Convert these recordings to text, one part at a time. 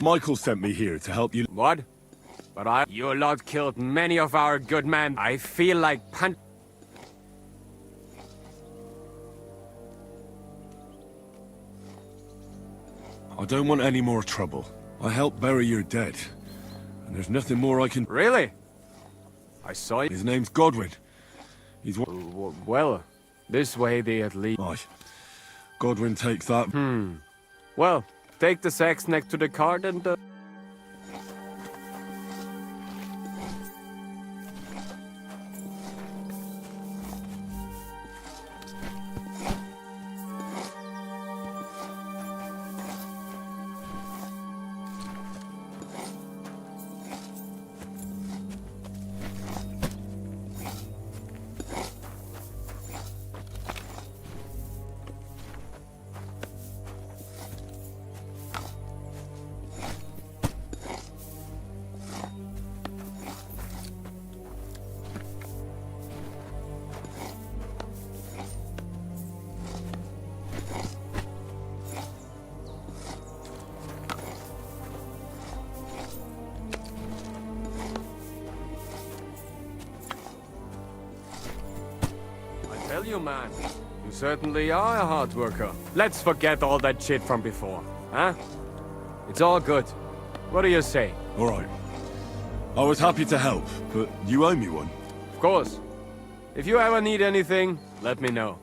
Michael sent me here to help you. What? But your lot killed many of our good men. I feel like I don't want any more trouble. I helped bury your dead. And there's nothing more I can... Really? I saw you. His name's Godwin. He's... Well, this way they at least... Aye. Godwin takes that... Well, take the sacks next to the cart and... Tell you, man, you certainly are a hard worker. Let's forget all that shit from before, huh? It's all good. What do you say? All right. I was happy to help, but you owe me one. Of course. If you ever need anything, let me know.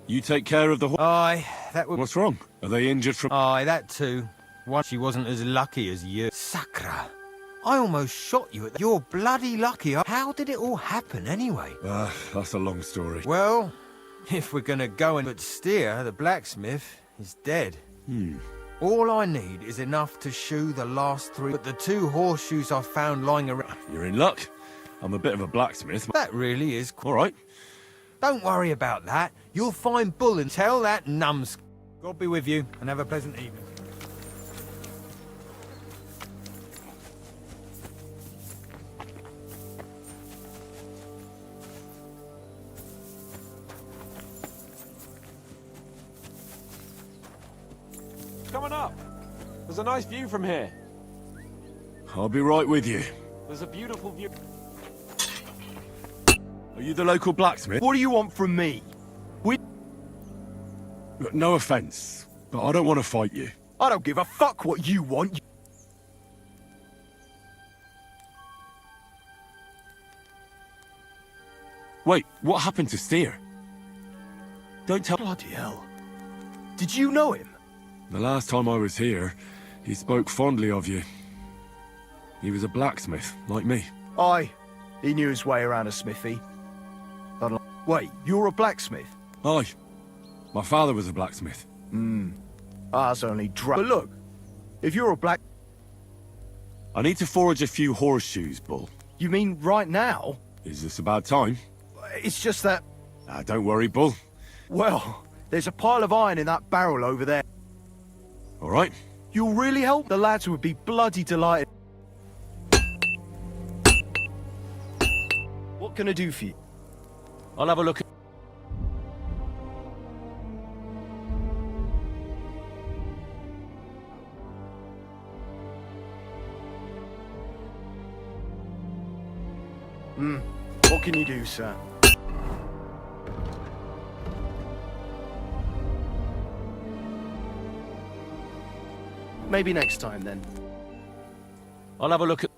You take care of the horse. Aye, that would... What's wrong? Are they injured from... Aye, that too. One, she wasn't as lucky as you. Sacra! I almost shot you at... You're bloody lucky. How did it all happen, anyway? That's a long story. Well, if we're gonna go and... But Steer, the blacksmith, is dead. All I need is enough to shoe the last three... But the two horseshoes I found lying around... You're in luck. I'm a bit of a blacksmith. That really is... All right. Don't worry about that. You'll find Bull and tell that numbs... God be with you, and have a pleasant evening. Coming up. There's a nice view from here. I'll be right with you. There's a beautiful view. Are you the local blacksmith? What do you want from me? Look, no offense, but I don't want to fight you. I don't give a fuck what you want. Wait, what happened to Steer? Don't tell... Bloody hell. Did you know him? The last time I was here, he spoke fondly of you. He was a blacksmith, like me. Aye. He knew his way around a smithy. Wait, you're a blacksmith? Aye. My father was a blacksmith. Ours only But look, if you're a black... I need to forge a few horseshoes, Bull. You mean right now? Is this a bad time? It's just that... Don't worry, Bull. Well, there's a pile of iron in that barrel over there. All right. You'll really help? The lads would be bloody delighted. What can I do for you? I'll have a look at... What can you do, sir? Maybe next time, then. I'll have a look at...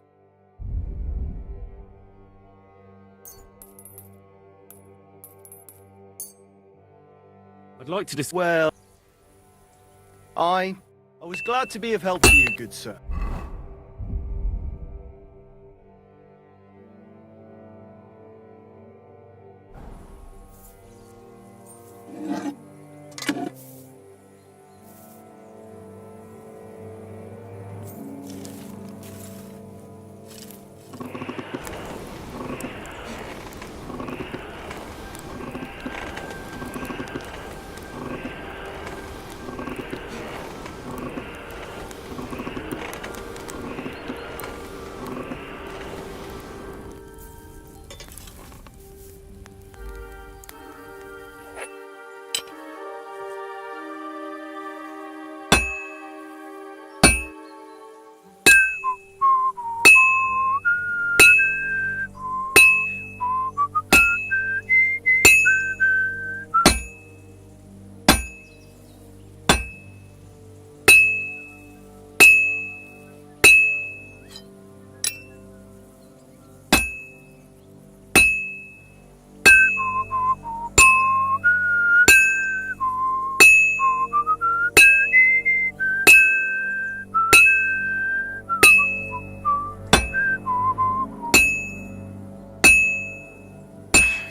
I'd like to Well... I was glad to be of help to you, good sir.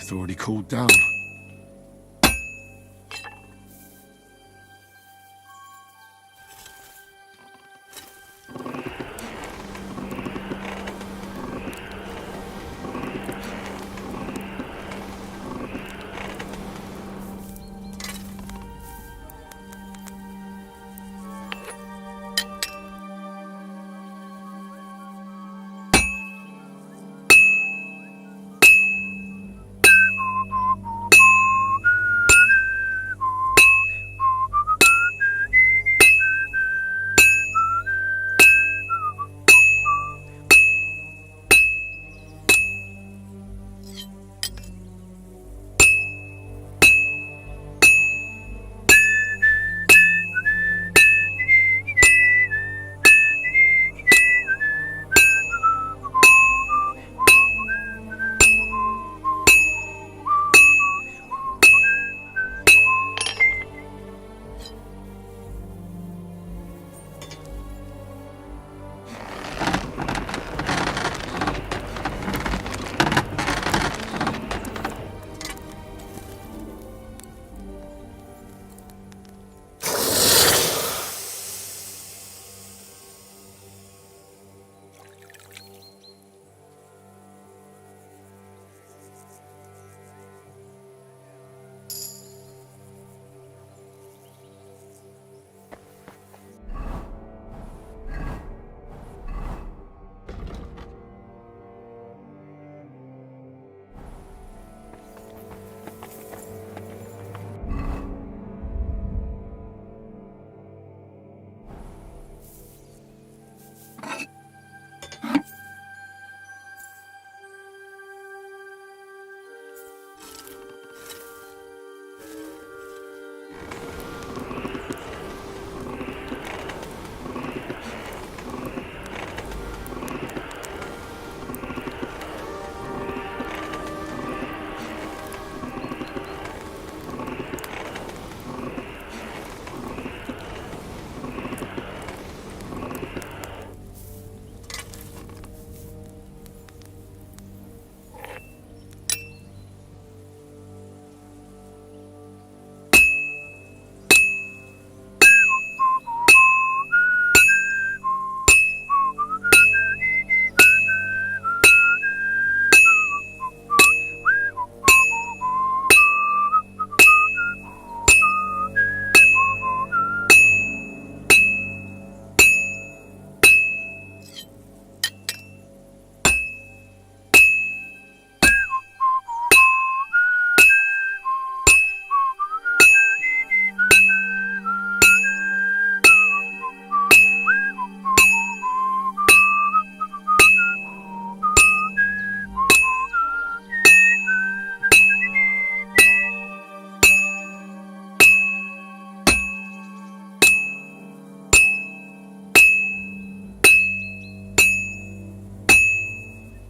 It's already cooled down.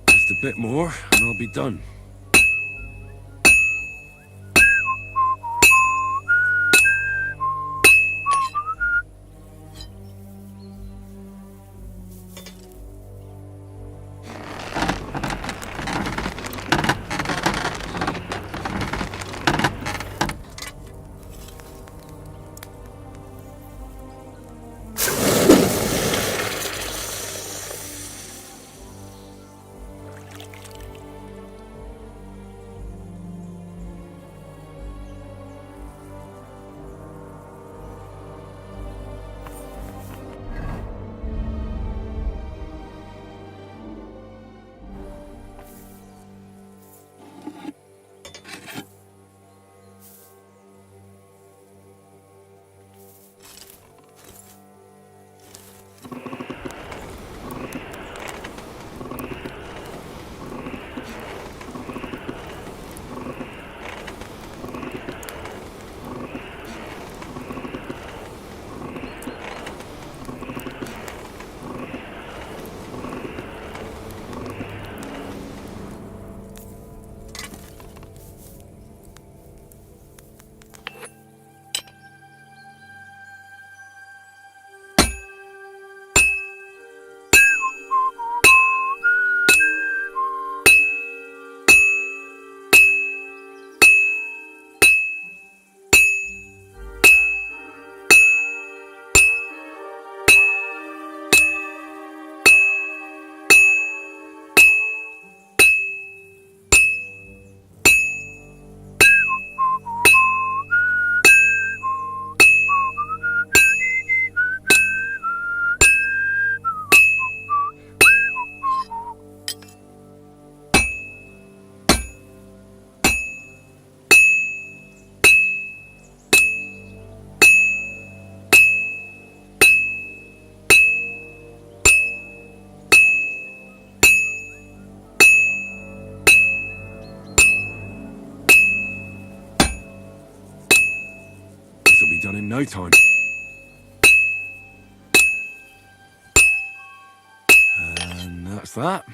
Just a bit more, and I'll be done. done in no time. And that's that.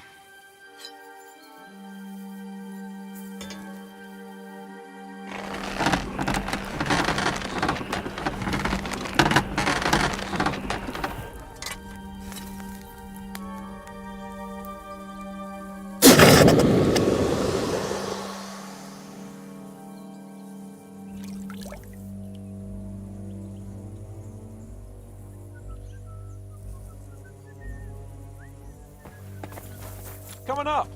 Coming up.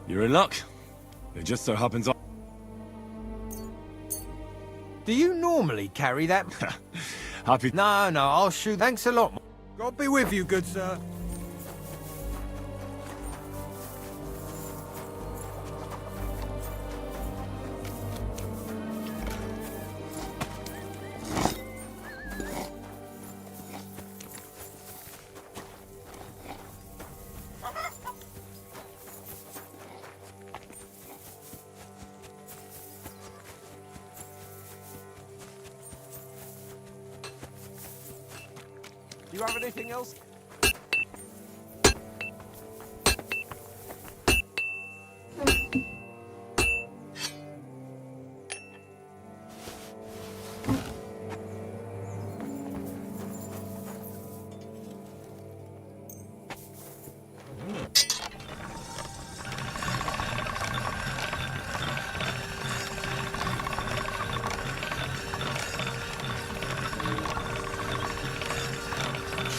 You're in luck. It just so happens Do you normally carry that? happy. No, I'll shoot. Thanks a lot. God be with you, good sir. Do you have anything else?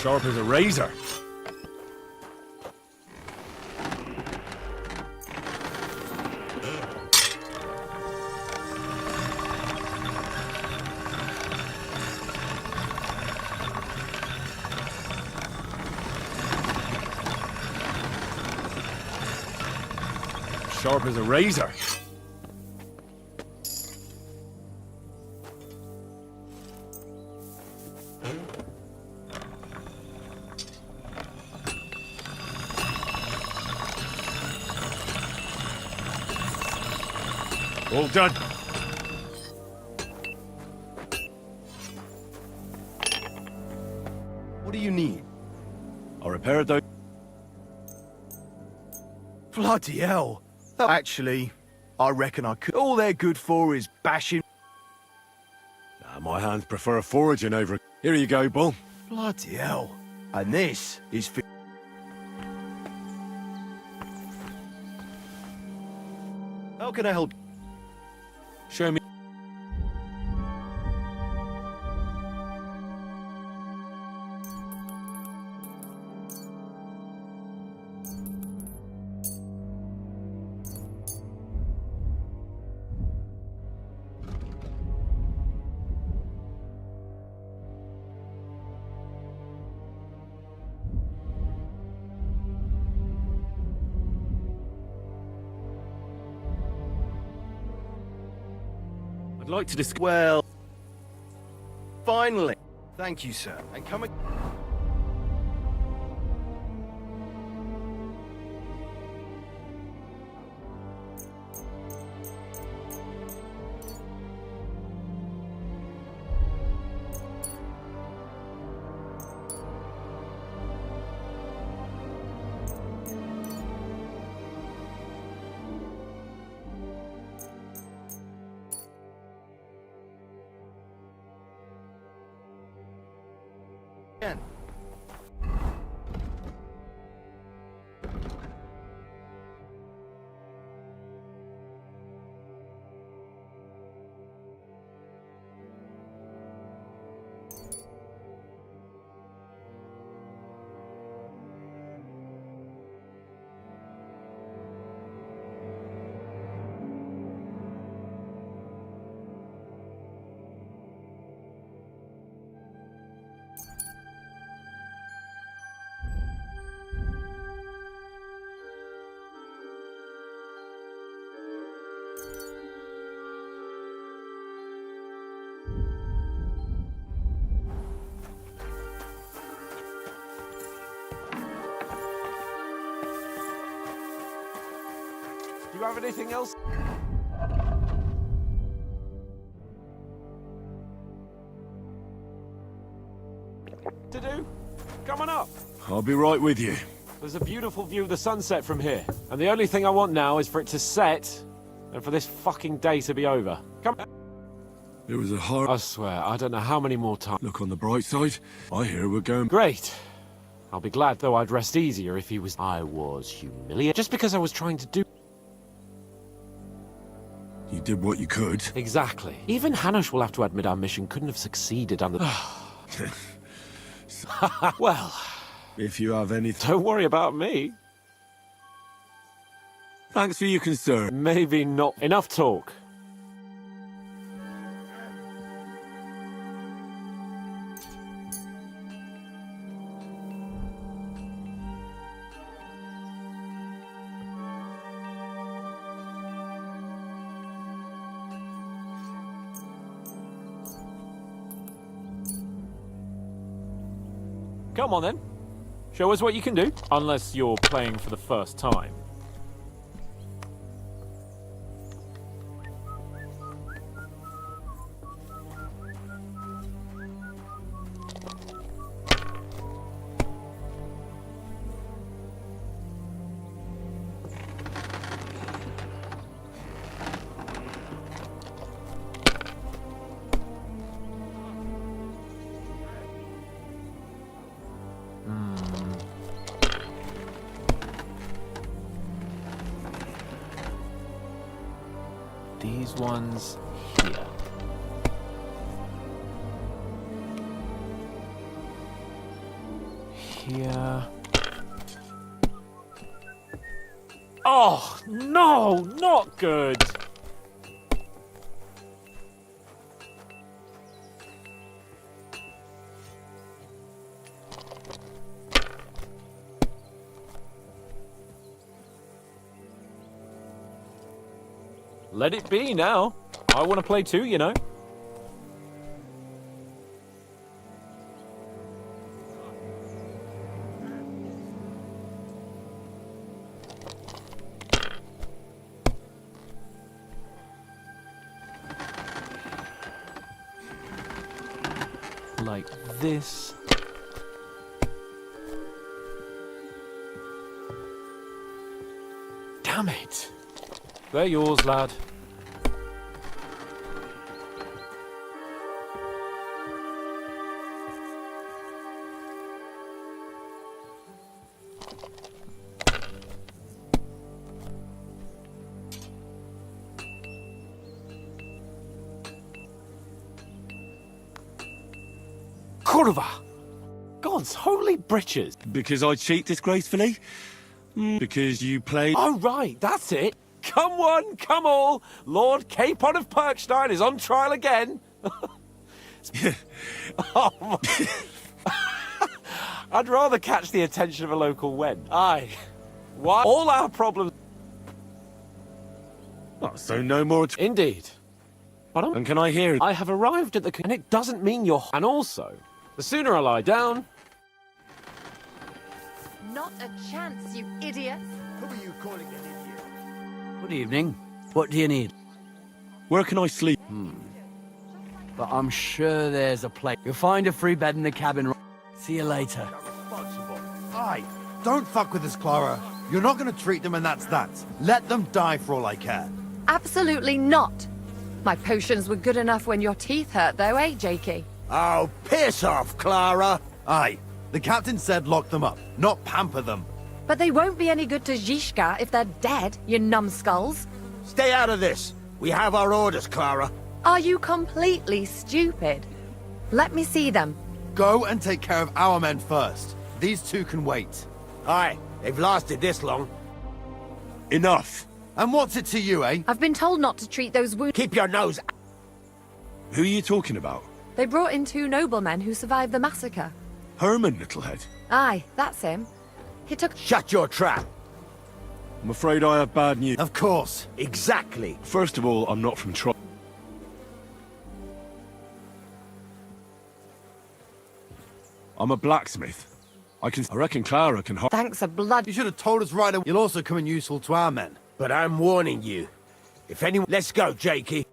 Sharp as a razor. Sharp as a razor. All done. What do you need? I'll repair it though. Bloody hell. Actually, I reckon I could. All they're good for is bashing. Nah, my hands prefer a foraging over. Here you go, Bull. Bloody hell. And this is for... How can I help? Show me. I'd like to discuss. Well, finally. Thank you, sir. And come again. Again. Do you have anything else to do? Come on up. I'll be right with you. There's a beautiful view of the sunset from here. And the only thing I want now is for it to set and for this fucking day to be over. Come on. It was a hard I swear, I don't know how many more times. look on the bright side. I hear we're going. Great. I'll be glad, though I'd rest easier if he was... I was humiliated. Just because I was trying to do... You did what you could. Exactly. Even Hanush will have to admit our mission couldn't have succeeded under... Well, If you have anything. don't worry about me. Thanks for your concern. Maybe not. Enough talk. Come on then. Show us what you can do. Unless you're playing for the first time. These ones here. Here. Oh, no, not good. Let it be now. I want to play too, you know. Like this. Damn it. They're yours, lad. Kurva! God's holy britches! Because I cheat disgracefully? Because you play. Oh, right, that's it. Come one, come all. Lord Capon of Perkstein is on trial again. Oh, my. I'd rather catch the attention of a local wen. Aye. Why? All our problems... Oh, so no more. Indeed. But And can I hear? I have arrived at the... And it doesn't mean you're... And also, the sooner I lie down... Not a chance, you idiot. Who are you calling an idiot? Good evening. What do you need? Where can I sleep? But I'm sure there's a place. You'll find a free bed in the cabin. See you later. Responsible. Aye, don't fuck with us, Clara. You're not gonna treat them and that's that. Let them die for all I care. Absolutely not. My potions were good enough when your teeth hurt, though, eh, Jakey? Oh, piss off, Clara. Aye, the captain said lock them up, not pamper them. But they won't be any good to Zhishka if they're dead, you numbskulls. Stay out of this. We have our orders, Clara. Are you completely stupid? Let me see them. Go and take care of our men first. These two can wait. Aye, they've lasted this long. Enough. And what's it to you, eh? I've been told not to treat those wounds. Keep your nose... Who are you talking about? They brought in 2 noblemen who survived the massacre. Herman, Littlehead. Aye, that's him. He took... Shut your trap. I'm afraid I have bad news. Of course. Exactly. First of all, I'm not from Tro. I'm a blacksmith. I reckon Clara can. Thanks a blood... You should have told us right away. You'll also come in useful to our men. But I'm warning you. If anyone... Let's go, Jakey.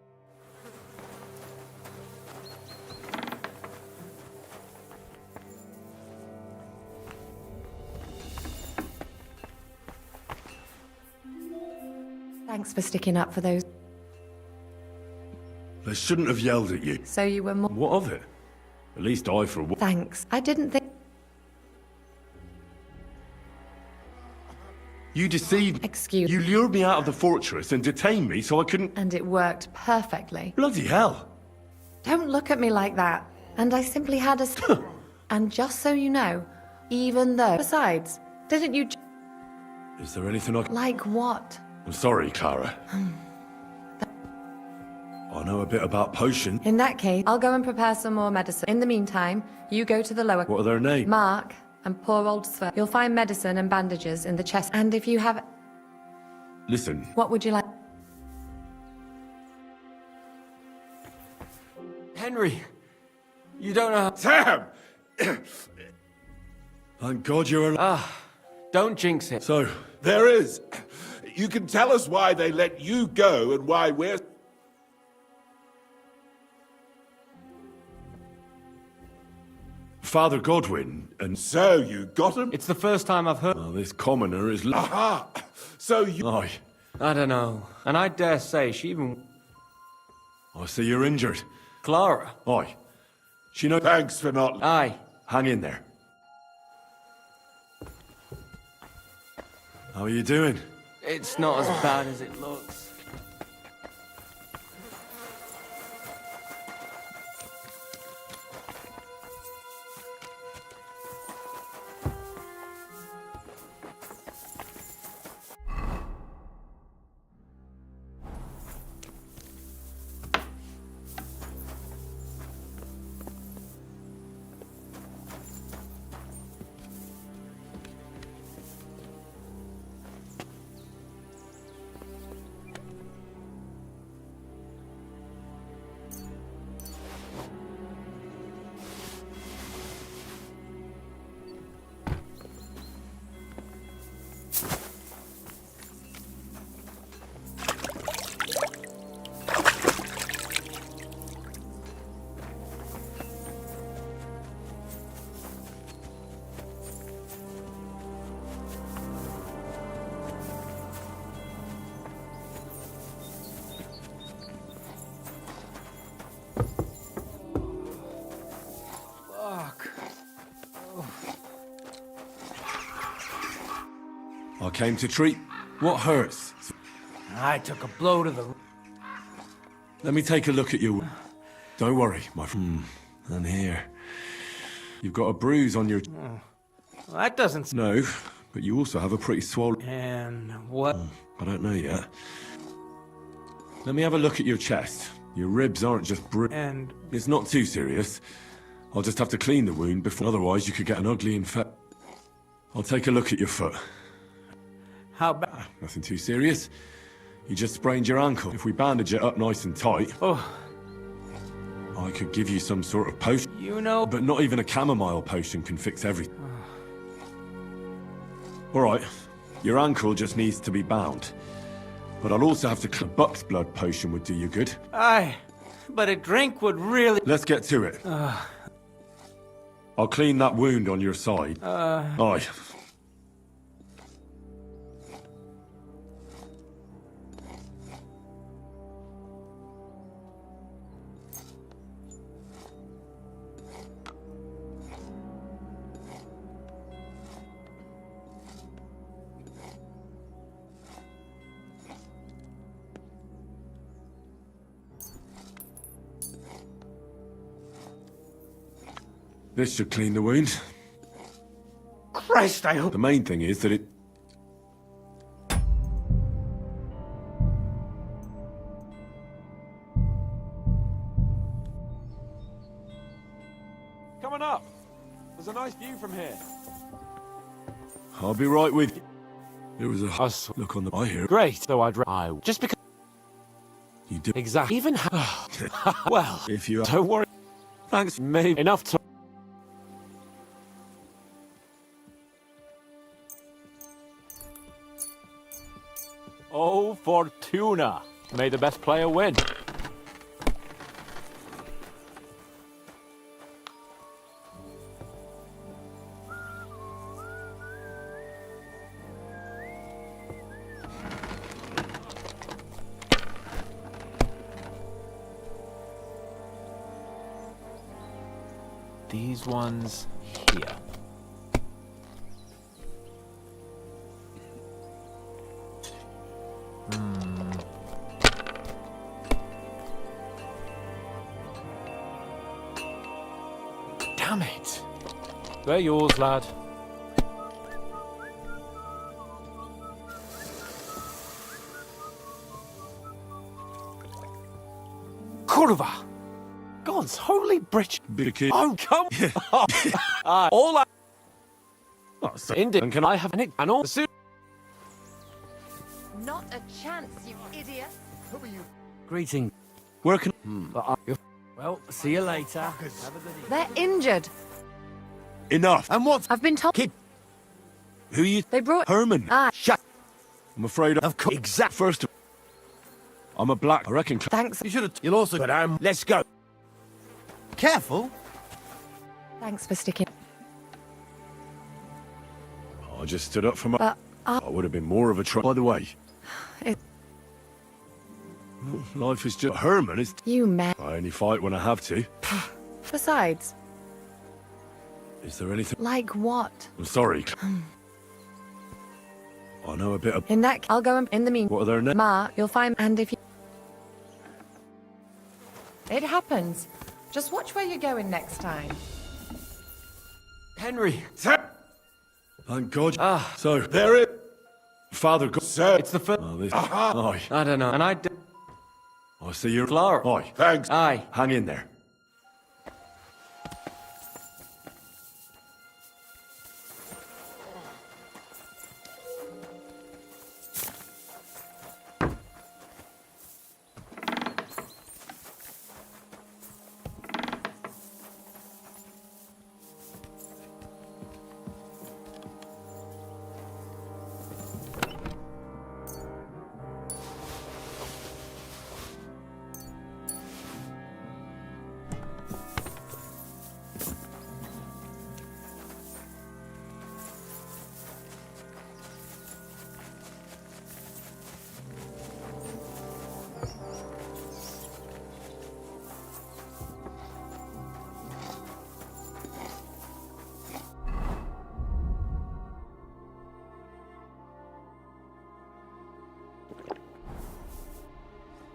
Thanks for sticking up for those. They shouldn't have yelled at you. So you were more. What of it? At least I, for one. Thanks. I didn't think. You deceived. Excuse. You lured me out of the fortress and detained me so I couldn't. And it worked perfectly. Bloody hell. Don't look at me like that. And I simply had a. And just so you know, even though. Besides, didn't you. Is there anything I can. Like what? I'm sorry, Clara. I know a bit about potion. In that case, I'll go and prepare some more medicine. In the meantime, you go to the lower. What are their names? Mark and poor old Sver. You'll find medicine and bandages in the chest. And if you have. Listen. What would you like? Henry, you don't know. Sam! Thank God you're alive. Don't jinx it. So, There is. You can tell us why they let you go and why we're... Father Godwin and. So you got him? It's the first time I've heard. Well, this commoner is. Aha! So you... Aye. I don't know. And I dare say she even. I see you're injured. Clara. Aye. She knows. Thanks for not... Aye. Hang in there. How are you doing? It's not as bad as it looks. I came to treat. What hurts? I took a blow to the... Let me take a look at you. Don't worry, my friend. And here. You've got a bruise on your... Well, that doesn't... No, but you also have a pretty swollen... And what? I don't know yet. Let me have a look at your chest. Your ribs aren't just And... It's not too serious. I'll just have to clean the wound before... Otherwise, you could get an ugly infection. I'll take a look at your foot. How bad? Nothing too serious. You just sprained your ankle. If we bandage it up nice and tight... Oh. I could give you some sort of potion. You know... But not even a chamomile potion can fix everything. Alright, your ankle just needs to be bound. But I'll also have to... Buck's blood potion would do you good. Aye. But a drink would really... Let's get to it. I'll clean that wound on your side. Aye. This should clean the wound. Christ, I hope... The main thing is that it... Coming up. There's a nice view from here. I'll be right with you. There was a Us. look on the... I hear. Great, though just because... You do. Exactly. Even well, If you... don't worry. Thanks. Maybe enough to... Oh, Fortuna. May the best player win. These ones here. Damn it. They're yours, lad. Curva! God's holy britch. Bicky. Oh, come on! All I... Oh, so Indy, and can I have an and all the suit? Not a chance, you idiot. Greeting. Where can... Well, see you later. They're injured. Enough. And what's... I've been told. Who you... They brought... Herman. Ah, Shut... I'm afraid Of course. Exact. First of... I'm a black, I reckon. thanks. You should have... You'll also... But let's go. Careful. Thanks for sticking. I just stood up for my... But I would have been more of a try. By the way... It- Life is just... Herman is... you man. I only fight when I have to. Besides, Is there anything... like what? I'm sorry. I know a bit of... In that, I'll go and in the mean. What are their names? Ma, you'll find. And if you. It happens. Just watch where you're going next time. Henry. Thank God. So, There it... Father God... Sir. It's the first... Oh, this... Aye. I don't know. And I... I see you're... Clara. Aye. Thanks. Aye. Hang in there.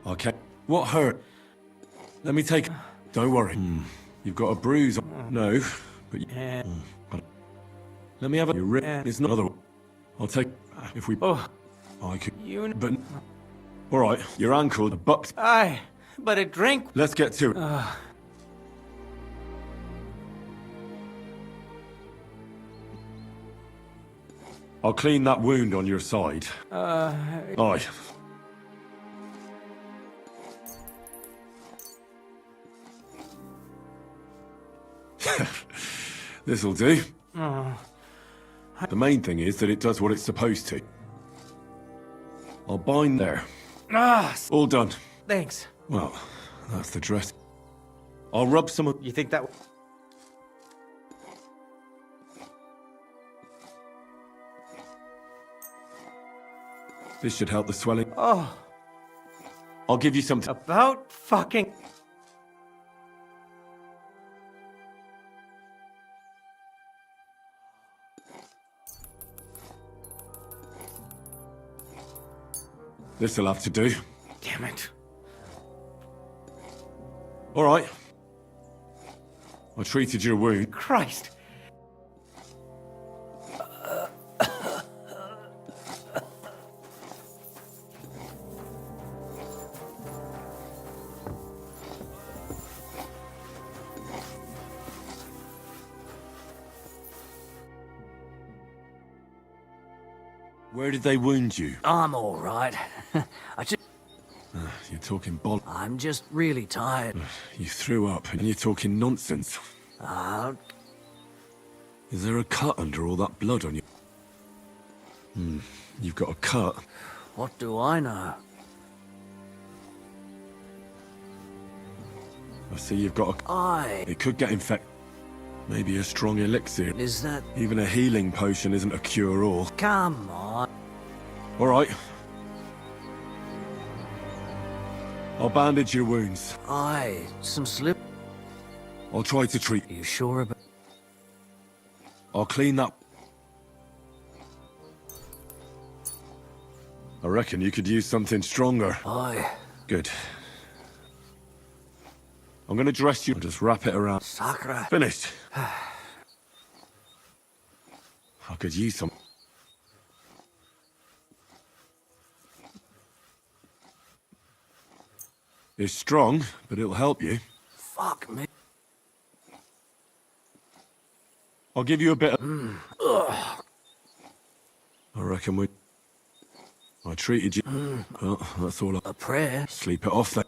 Okay. What hurt? Let me take... Don't worry. You've got a bruise. No, but... Let me have a... Your rib is not other... I'll take... If we... Oh. I could... You... But... All right, your ankle, the butt... Aye. But a drink... Let's get to it. I'll clean that wound on your side. Aye. This'll do. The main thing is that it does what it's supposed to. I'll bind there. All done. Thanks. Well, that's the dress. I'll rub some of... You think that... This should help the swelling. Oh. I'll give you some... About fucking... This'll have to do. Damn it. All right. I treated your wound. Christ. Where did they wound you? I'm all right. You're talking boll... I'm just really tired. You threw up and you're talking nonsense. Is there a cut under all that blood on you? You've got a cut. What do I know? I see you've got a... Aye. It could get infected. Maybe a strong elixir. Is that... Even a healing potion isn't a cure-all. Come on. All right. I'll bandage your wounds. Aye. Some slip... I'll try to treat... Are you sure about... I'll clean up. I reckon you could use something stronger. Aye. Good. I'm gonna dress you. Just wrap it around. Sacre. Finished. I could use some. It's strong, but it'll help you. Fuck me. I'll give you a bit of... I reckon I treated you... Well, that's all. A prayer? Sleep it off then.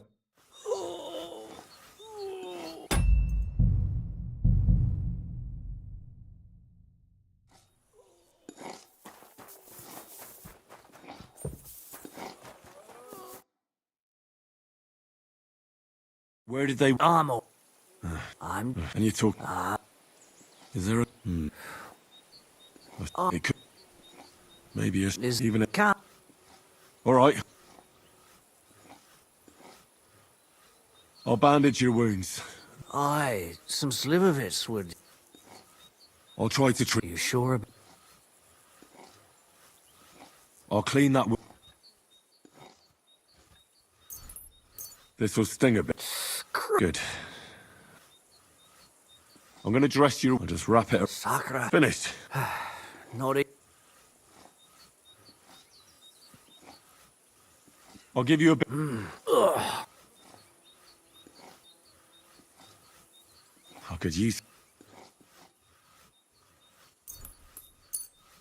Where did they... I'm... I'm... And you talk... Is there a... It could... Maybe Is even a... Can't... All right. I'll bandage your wounds. Aye. Some slivovitz would... I'll try to Are treat... you sure about... I'll clean that... This will sting a bit. Good. I'm gonna dress you... I'll just wrap it up. Sacre. Finished. Naughty. I'll give you a bit... I could use...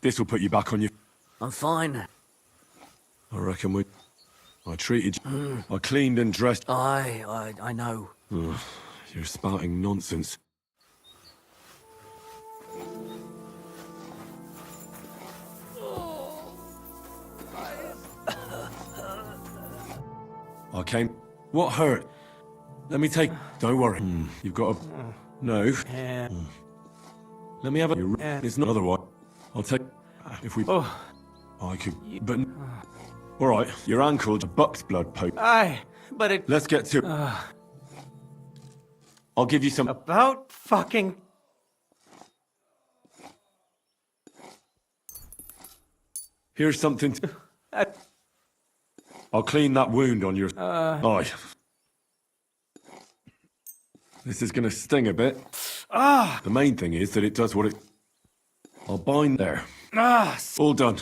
This will put you back on your... I'm fine. I reckon I treated you... I cleaned and dressed... Aye, I know. You're spouting nonsense. I came... What hurt? Let me take... Don't worry. You've got a... No. Let me have a... It's not otherwise. I'll take... If we... I could... But... All right, your ankle's a buck's blood poke. Aye, but it... Let's get to... I'll give you some... About fucking... Here's something to... I'll clean that wound on your... eye. This is gonna sting a bit. The main thing is that it does what it... I'll bind there. All done.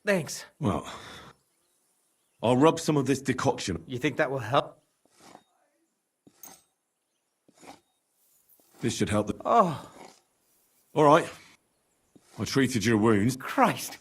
Thanks. Well... I'll rub some of this decoction. You think that will help? This should help the... Oh, All right. I treated your wounds. Christ.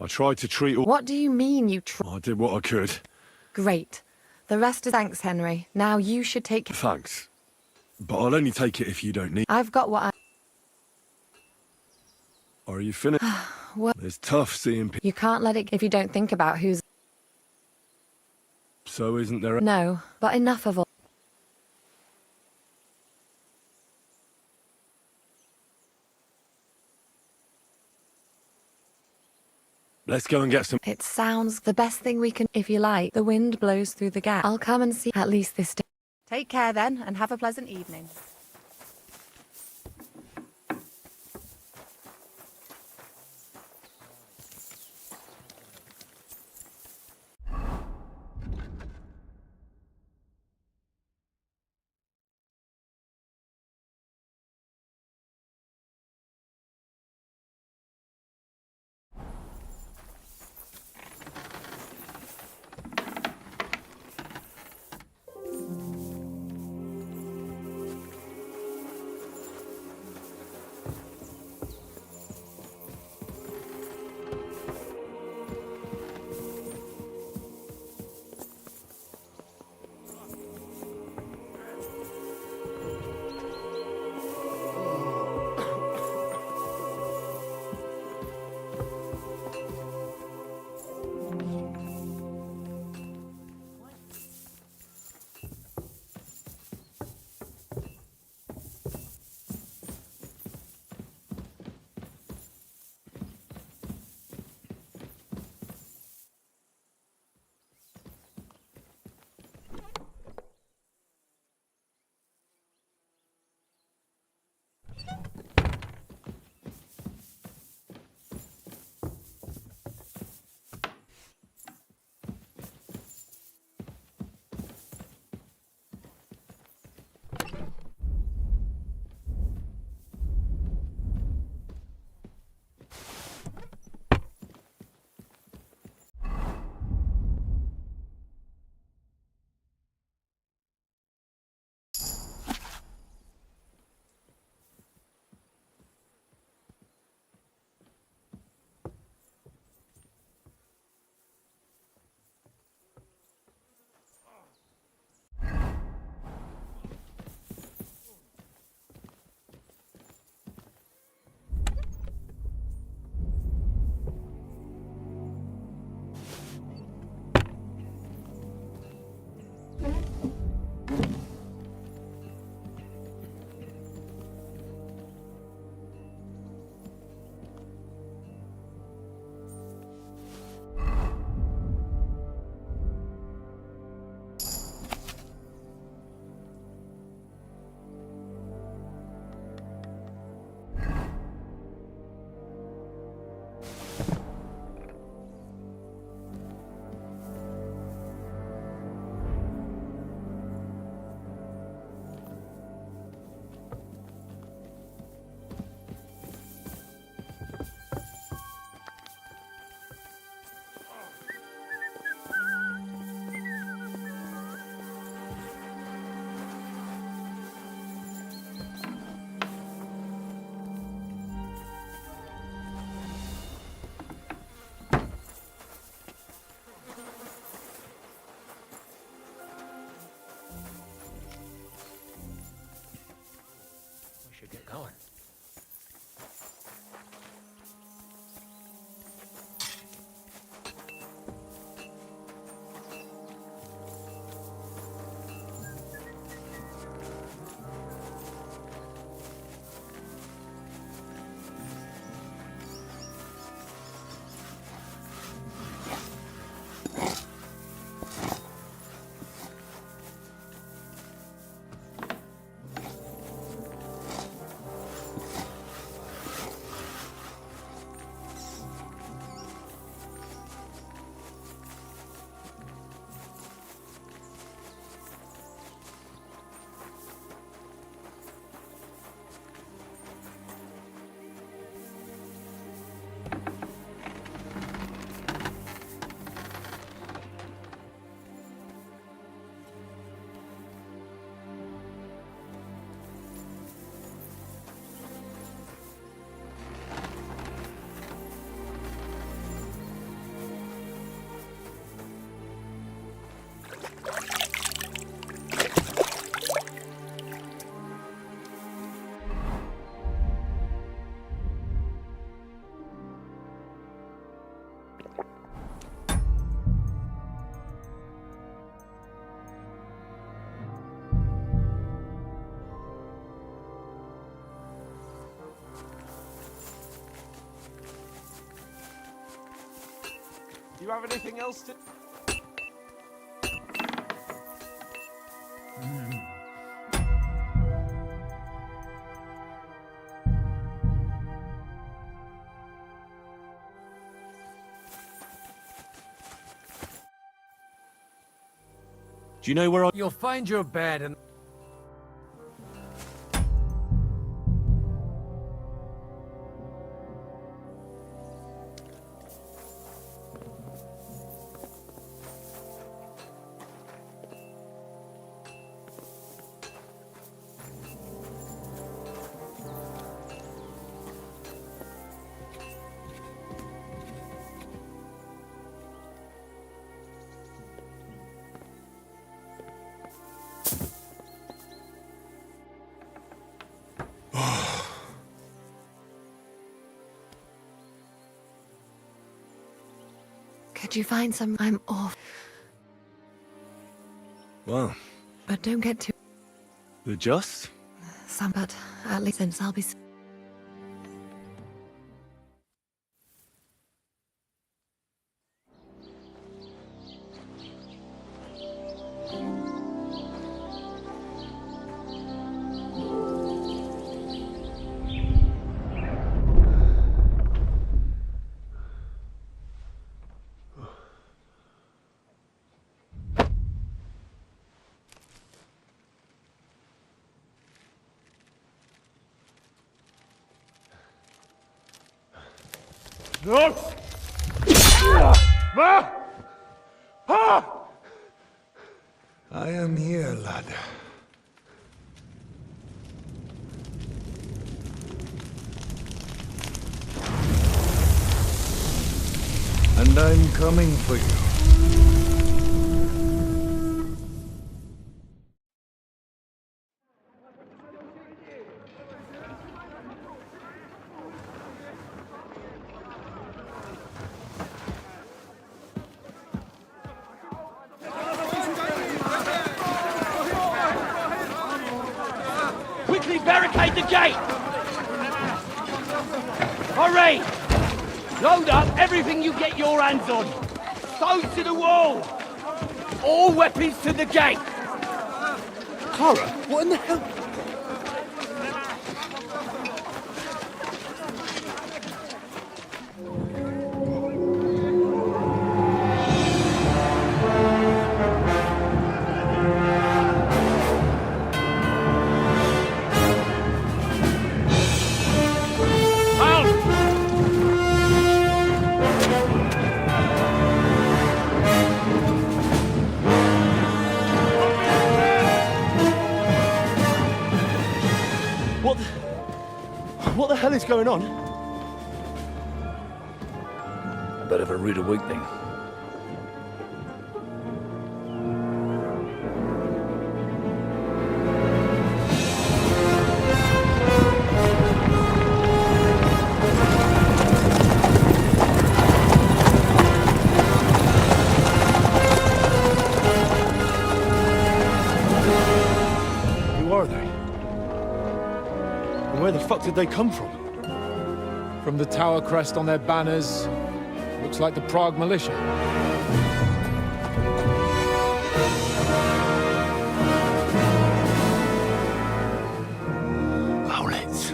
I tried to treat all... What do you mean you I did what I could. Great. The rest is thanks, Henry. Now you should take... Thanks. But I'll only take it if you don't need... I've got what I... Are you finished? Well- It's tough seeing people... You can't let it if you don't think about who's... So isn't there a... No, but enough of all... Let's go and get some... It sounds the best thing we can... If you like, the wind blows through the gap. I'll come and see at least this day. Take care then, and have a pleasant evening. Do you have anything else to... Do you know where I... You'll find your bed and... Could you find some? I'm off. Well, But don't get too... the just? Some, but at least since I'll be... No! I am here, lad. And I'm coming for you. Quickly barricade the gate! Hurry! Load up everything you get your hands on. Stones to the wall! All weapons to the gate! Clara, what in the hell? What the hell is going on? A bit of a rude awakening. Who are they? And where the fuck did they come from? From the tower crest on their banners, looks like the Prague militia. Owlets.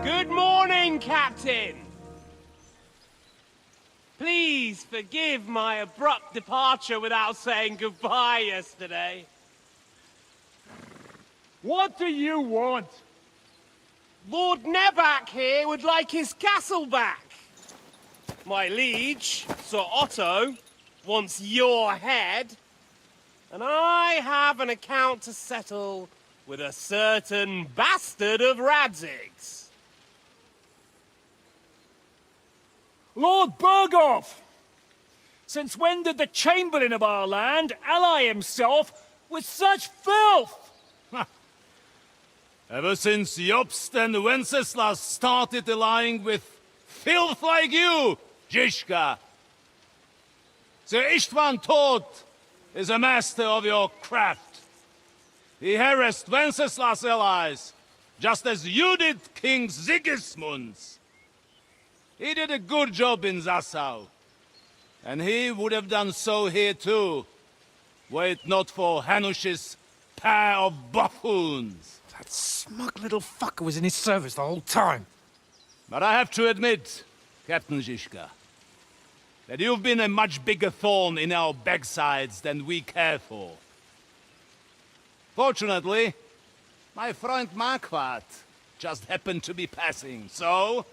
Good morning, Captain! Please forgive my abrupt departure without saying goodbye yesterday. What do you want? Lord Neback here would like his castle back. My liege, Sir Otto, wants your head. And I have an account to settle with a certain bastard of Radzig's. Lord Berghoff! Since when did the Chamberlain of our land ally himself with such filth? Ever since Jobst and Wenceslas started allying with filth like you, Zizka. Sir Istvan Tod is a master of your craft. He harassed Wenceslas' allies, just as you did King Sigismund's. He did a good job in Zassau, and he would have done so here too, were it not for Hanush's pair of buffoons. That smug little fucker was in his service the whole time. But I have to admit, Captain Zizka, that you've been a much bigger thorn in our backsides than we care for. Fortunately, my friend Marquardt just happened to be passing, so...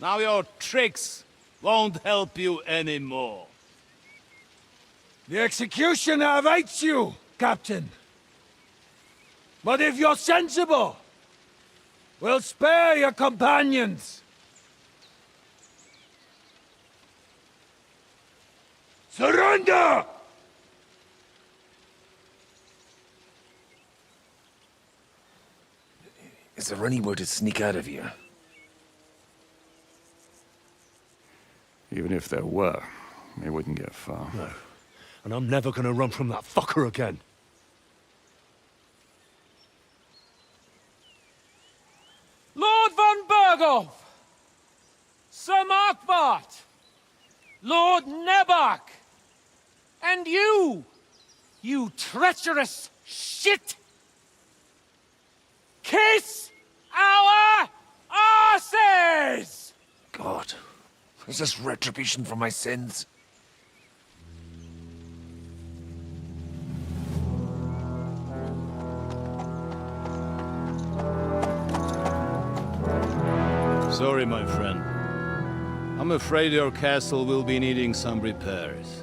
now your tricks won't help you anymore. The executioner awaits you, Captain. But if you're sensible, we'll spare your companions. Surrender! Is there any way to sneak out of here? Even if there were, we wouldn't get far. No. And I'm never gonna run from that fucker again. Lord von Berghoff! Sir Marquardt! Lord Nebach! And you! You treacherous shit! Kiss our asses! God, is this retribution for my sins? Sorry, my friend. I'm afraid your castle will be needing some repairs.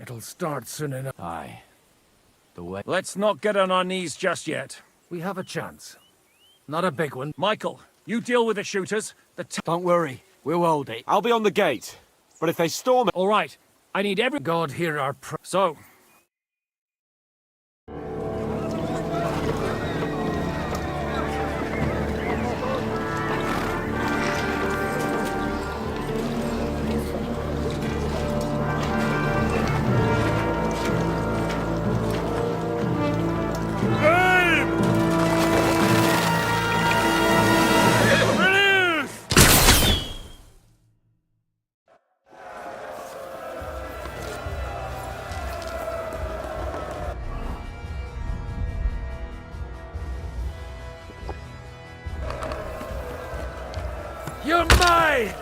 It'll start soon enough. Aye. The way. Let's not get on our knees just yet. We have a chance. Not a big one. Michael, you deal with the shooters. Don't worry, we'll hold it. I'll be on the gate. But if they storm it... All right. I need every... God hear our So... You're mine!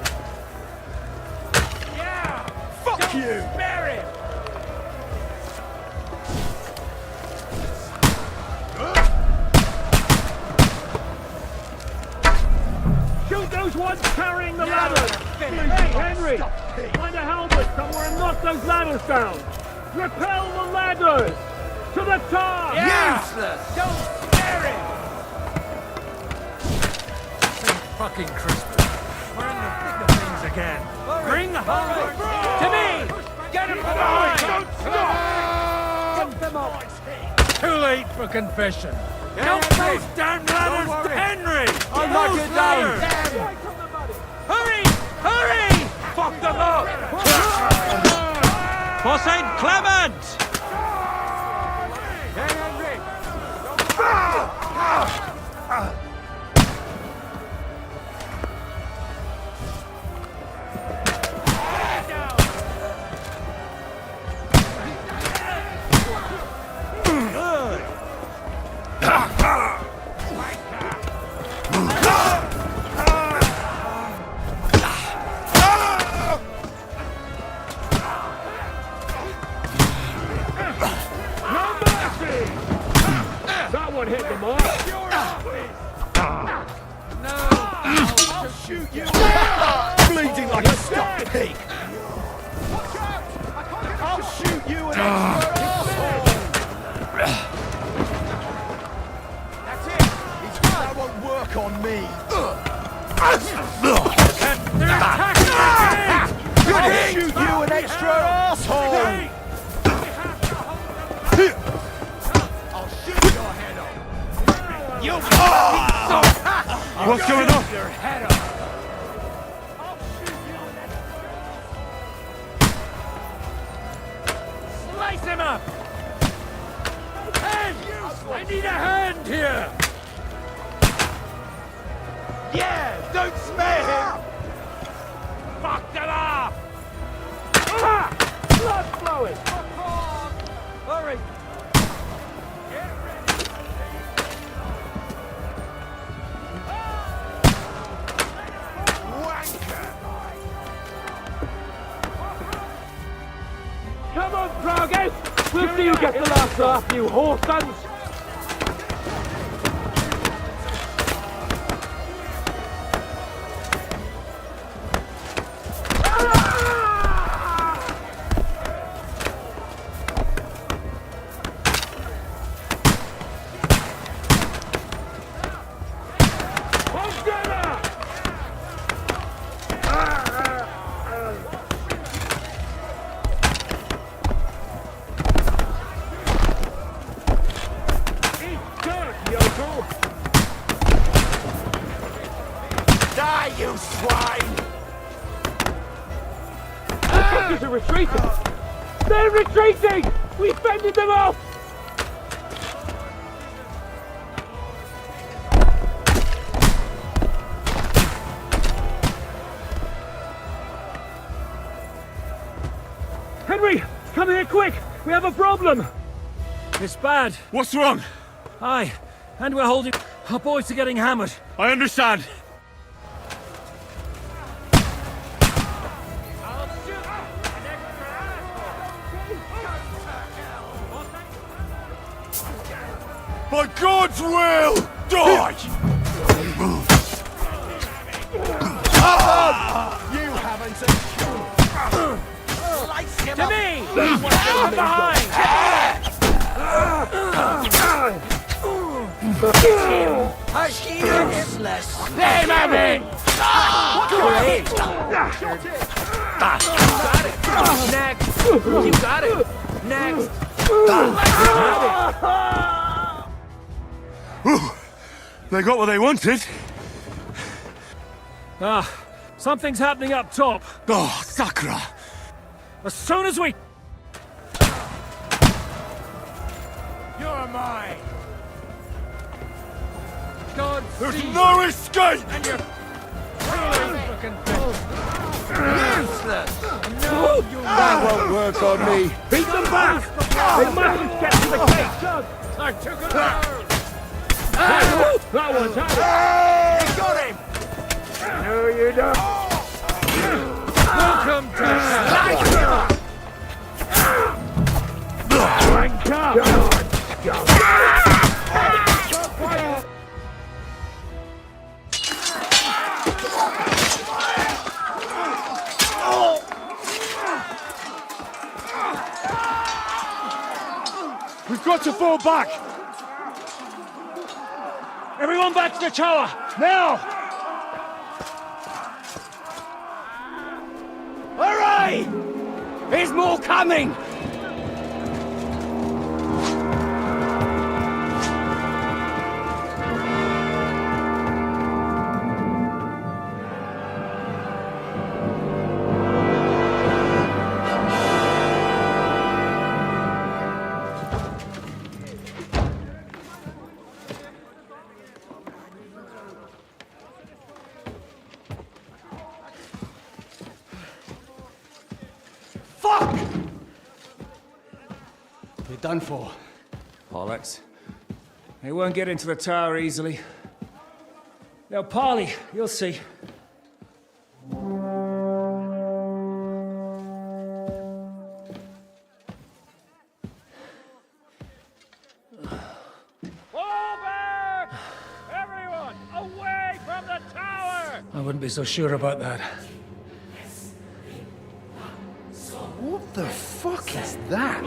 Yeah! Fuck you! Spare him! Shoot those ones carrying the ladders! Hey, Henry! Find a helmet somewhere and knock those ladders down! Repel the ladders! To the top! Yeah! Useless! Don't spare him! Fucking Christmas. We're in the thick of things again. Bring home to me! Get him from behind! Don't stop! Get them up! Too late for confession. Help those damn ladders, Henry! I'll knock it down! Hurry! Hurry! Fuck them up! For St. Clement! Bleeding like a stuck pig! I'll shoot you an extra asshole! That's it! That won't work on me! I'll shoot you an extra asshole! I'll shoot your head off! You What's going on? your head off! Slice him up! Hand! I need a hand here! Frog out! We'll see you get the last laugh, you whore sons! Die, you swine! They're retreating! They're retreating! We fended them off! Henry! Come here quick! We have a problem! It's bad. What's wrong? Aye, and we're holding... Our boys are getting hammered. I understand. By God's will, die! You haven't a shot! Slice him To up! me! From behind! Useless! Name of it! Next! You got it! Next! They got what they wanted. Something's happening up top. Oh, Sakura! As soon as we... You're mine! God, There's no escape! and you're... Useless! No, you... That won't work on me! Beat them back! They mustn't get to the cage! I took it down! That one's had You got him! it! No, you don't! Welcome to... Slice him up! We've got to fall back! Everyone back to the tower! Now! Hooray! There's more coming! Fuck! You're done for. Bollocks. They won't get into the tower easily. Now, Polly, you'll see. Over! Everyone, away from the tower! I wouldn't be so sure about that. What the fuck is that?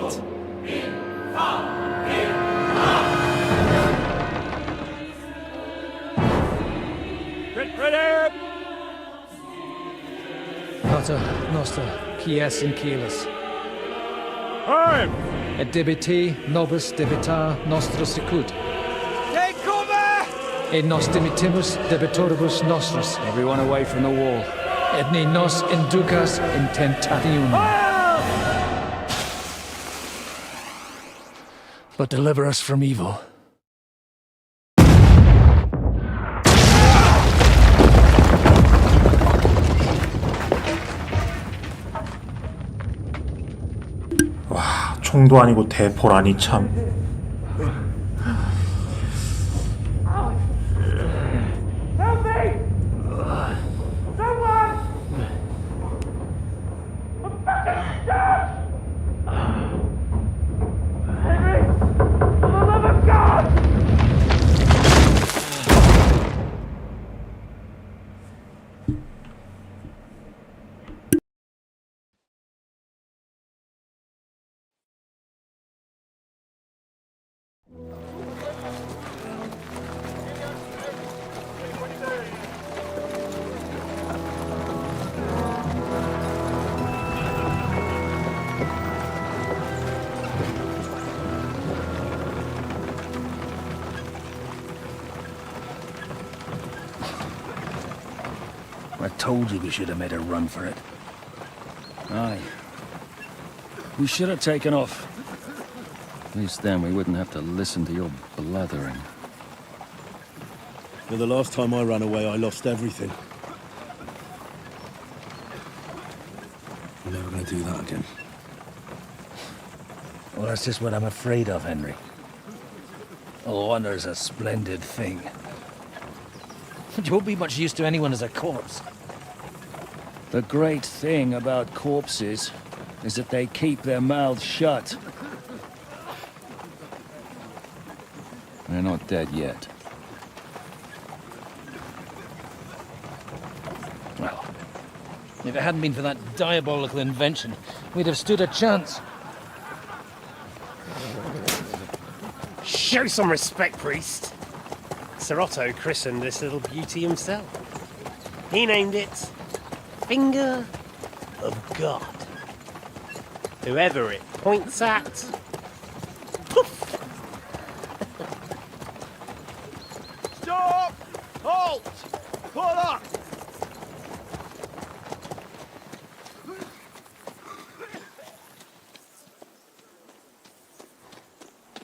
Get ready! Pater Noster, quies in Kielis. Time! Et debiti nobis debitar nostros sicut. Take cover! Et nos dimitimus debitoribus nostros. Everyone away from the wall. Et ni nos inducas in tentationem. But deliver us from evil. 와, 총도 아니고 대포라니 참. Help me! Someone! I'm fucking stuck! told you we should have made a run for it. Aye. We should have taken off. At least then we wouldn't have to listen to your blathering. Well, the last time I ran away, I lost everything. I'm never going to do that again. Well, that's just what I'm afraid of, Henry. Oh, honor's a splendid thing. But you won't be much use to anyone as a corpse. The great thing about corpses is that they keep their mouths shut. They're not dead yet. Well, if it hadn't been for that diabolical invention, we'd have stood a chance. Show some respect, priest. Sir Otto christened this little beauty himself. He named it Finger of God. Whoever it points at, poof! Stop! Halt! Pull up!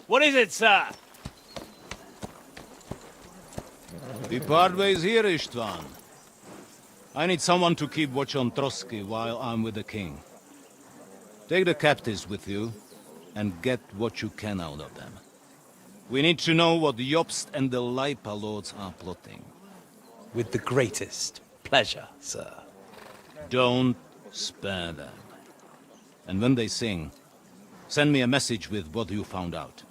What is it, sir? We part ways here, Istvan. I need someone to keep watch on Trotsky while I'm with the king. Take the captives with you, and get what you can out of them. We need to know what Jobst and the Leipa lords are plotting. With the greatest pleasure, sir. Don't spare them. And when they sing, send me a message with what you found out.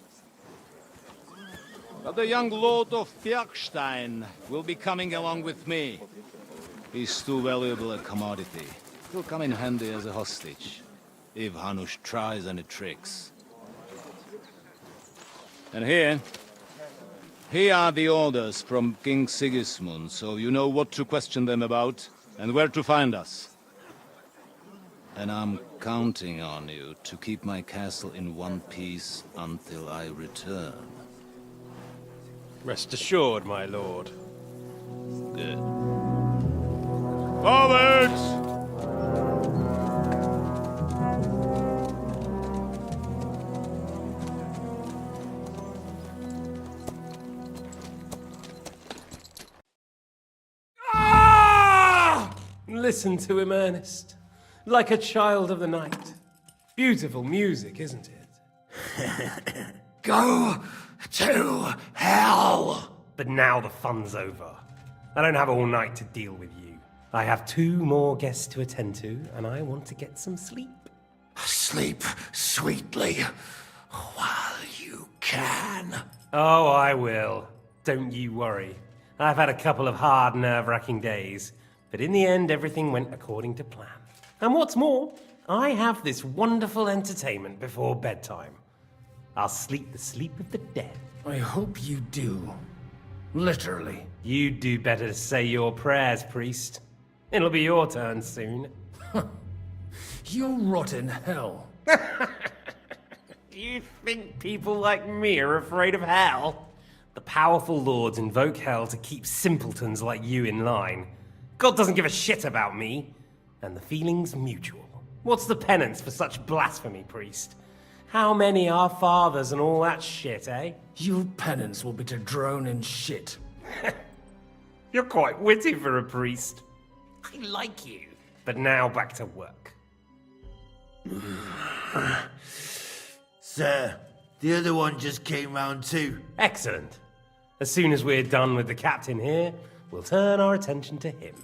But the young lord of Bjergstein will be coming along with me. He's too valuable a commodity. He'll come in handy as a hostage, if Hanush tries any tricks. And here are the orders from King Sigismund, so you know what to question them about, and where to find us. And I'm counting on you to keep my castle in one piece until I return. Rest assured, my lord. Good. Forwards! Ah! Listen to him, Ernest. Like a child of the night. Beautiful music, isn't it? Go to hell! But now the fun's over. I don't have all night to deal with you. I have 2 more guests to attend to, and I want to get some sleep. Sleep sweetly while you can. Oh, I will. Don't you worry. I've had a couple of hard, nerve-wracking days, but in the end, everything went according to plan. And what's more, I have this wonderful entertainment before bedtime. I'll sleep the sleep of the dead. I hope you do. Literally. You'd do better to say your prayers, priest. It'll be your turn soon. You'll rot in hell. You think people like me are afraid of hell? The powerful lords invoke hell to keep simpletons like you in line. God doesn't give a shit about me. And the feeling's mutual. What's the penance for such blasphemy, priest? How many are fathers and all that shit, eh? Your penance will be to drown in shit. You're quite witty for a priest. I like you. But now back to work. Sir, the other one just came round too. Excellent. As soon as we're done with the captain here, we'll turn our attention to him.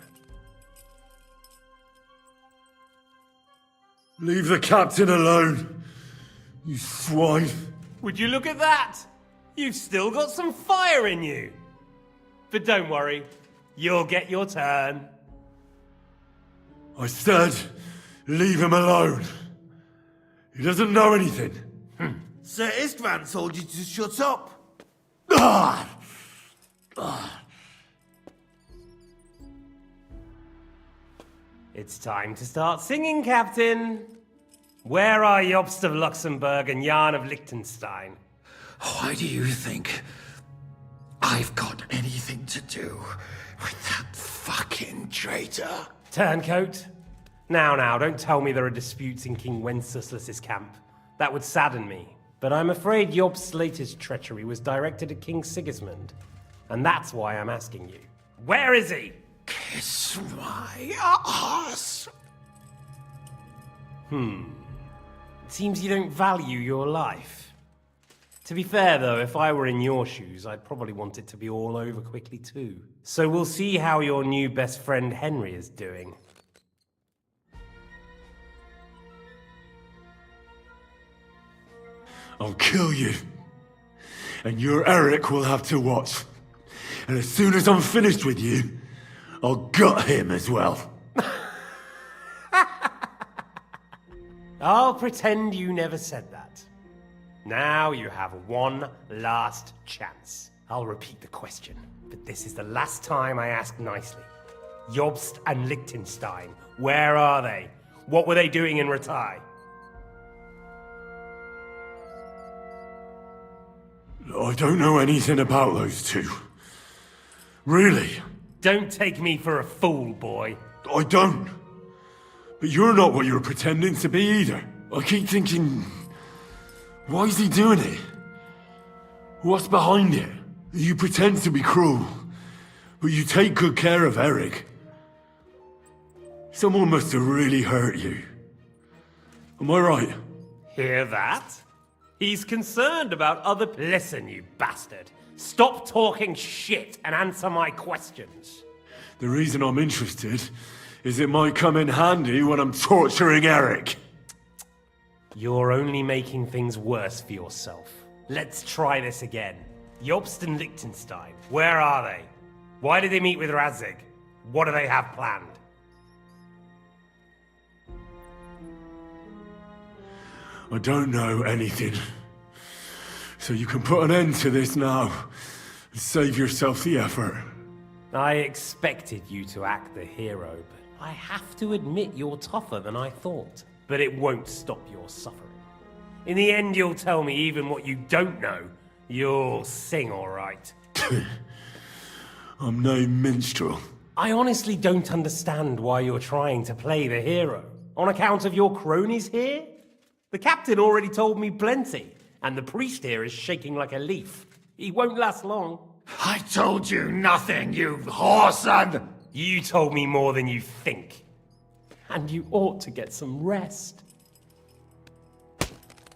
Leave the captain alone, you swine. Would you look at that? You've still got some fire in you. But don't worry, you'll get your turn. I said, leave him alone. He doesn't know anything. Sir Istvan told you to shut up. It's time to start singing, Captain. Where are Jobst of Luxembourg and Jan of Liechtenstein? Why do you think I've got anything to do with that fucking traitor. Turncoat. Now, don't tell me there are disputes in King Wenceslas's camp. That would sadden me. But I'm afraid Jobst's latest treachery was directed at King Sigismund. And that's why I'm asking you. Where is he? Kiss my ass. It seems you don't value your life. To be fair, though, if I were in your shoes, I'd probably want it to be all over quickly, too. So we'll see how your new best friend Henry is doing. I'll kill you. And your Eric will have to watch. And as soon as I'm finished with you, I'll gut him as well. I'll pretend you never said that. Now you have one last chance. I'll repeat the question, but this is the last time I ask nicely. Jobst and Liechtenstein, where are they? What were they doing in Ratai? I don't know anything about those two. Really? Don't take me for a fool, boy. I don't. But you're not what you're pretending to be either. I keep thinking, why is he doing it? What's behind it? You pretend to be cruel, but you take good care of Eric. Someone must have really hurt you. Am I right? Hear that? He's concerned about other... Listen, you bastard. Stop talking shit and answer my questions. The reason I'm interested is it might come in handy when I'm torturing Eric. You're only making things worse for yourself. Let's try this again. Jobst and Liechtenstein, where are they? Why did they meet with Radzig? What do they have planned? I don't know anything. So you can put an end to this now and save yourself the effort. I expected you to act the hero, but I have to admit you're tougher than I thought. But it won't stop your suffering. In the end, you'll tell me even what you don't know. You'll sing all right. I'm no minstrel. I honestly don't understand why you're trying to play the hero. On account of your cronies here? The captain already told me plenty, and the priest here is shaking like a leaf. He won't last long. I told you nothing, you whoreson! You told me more than you think. And you ought to get some rest.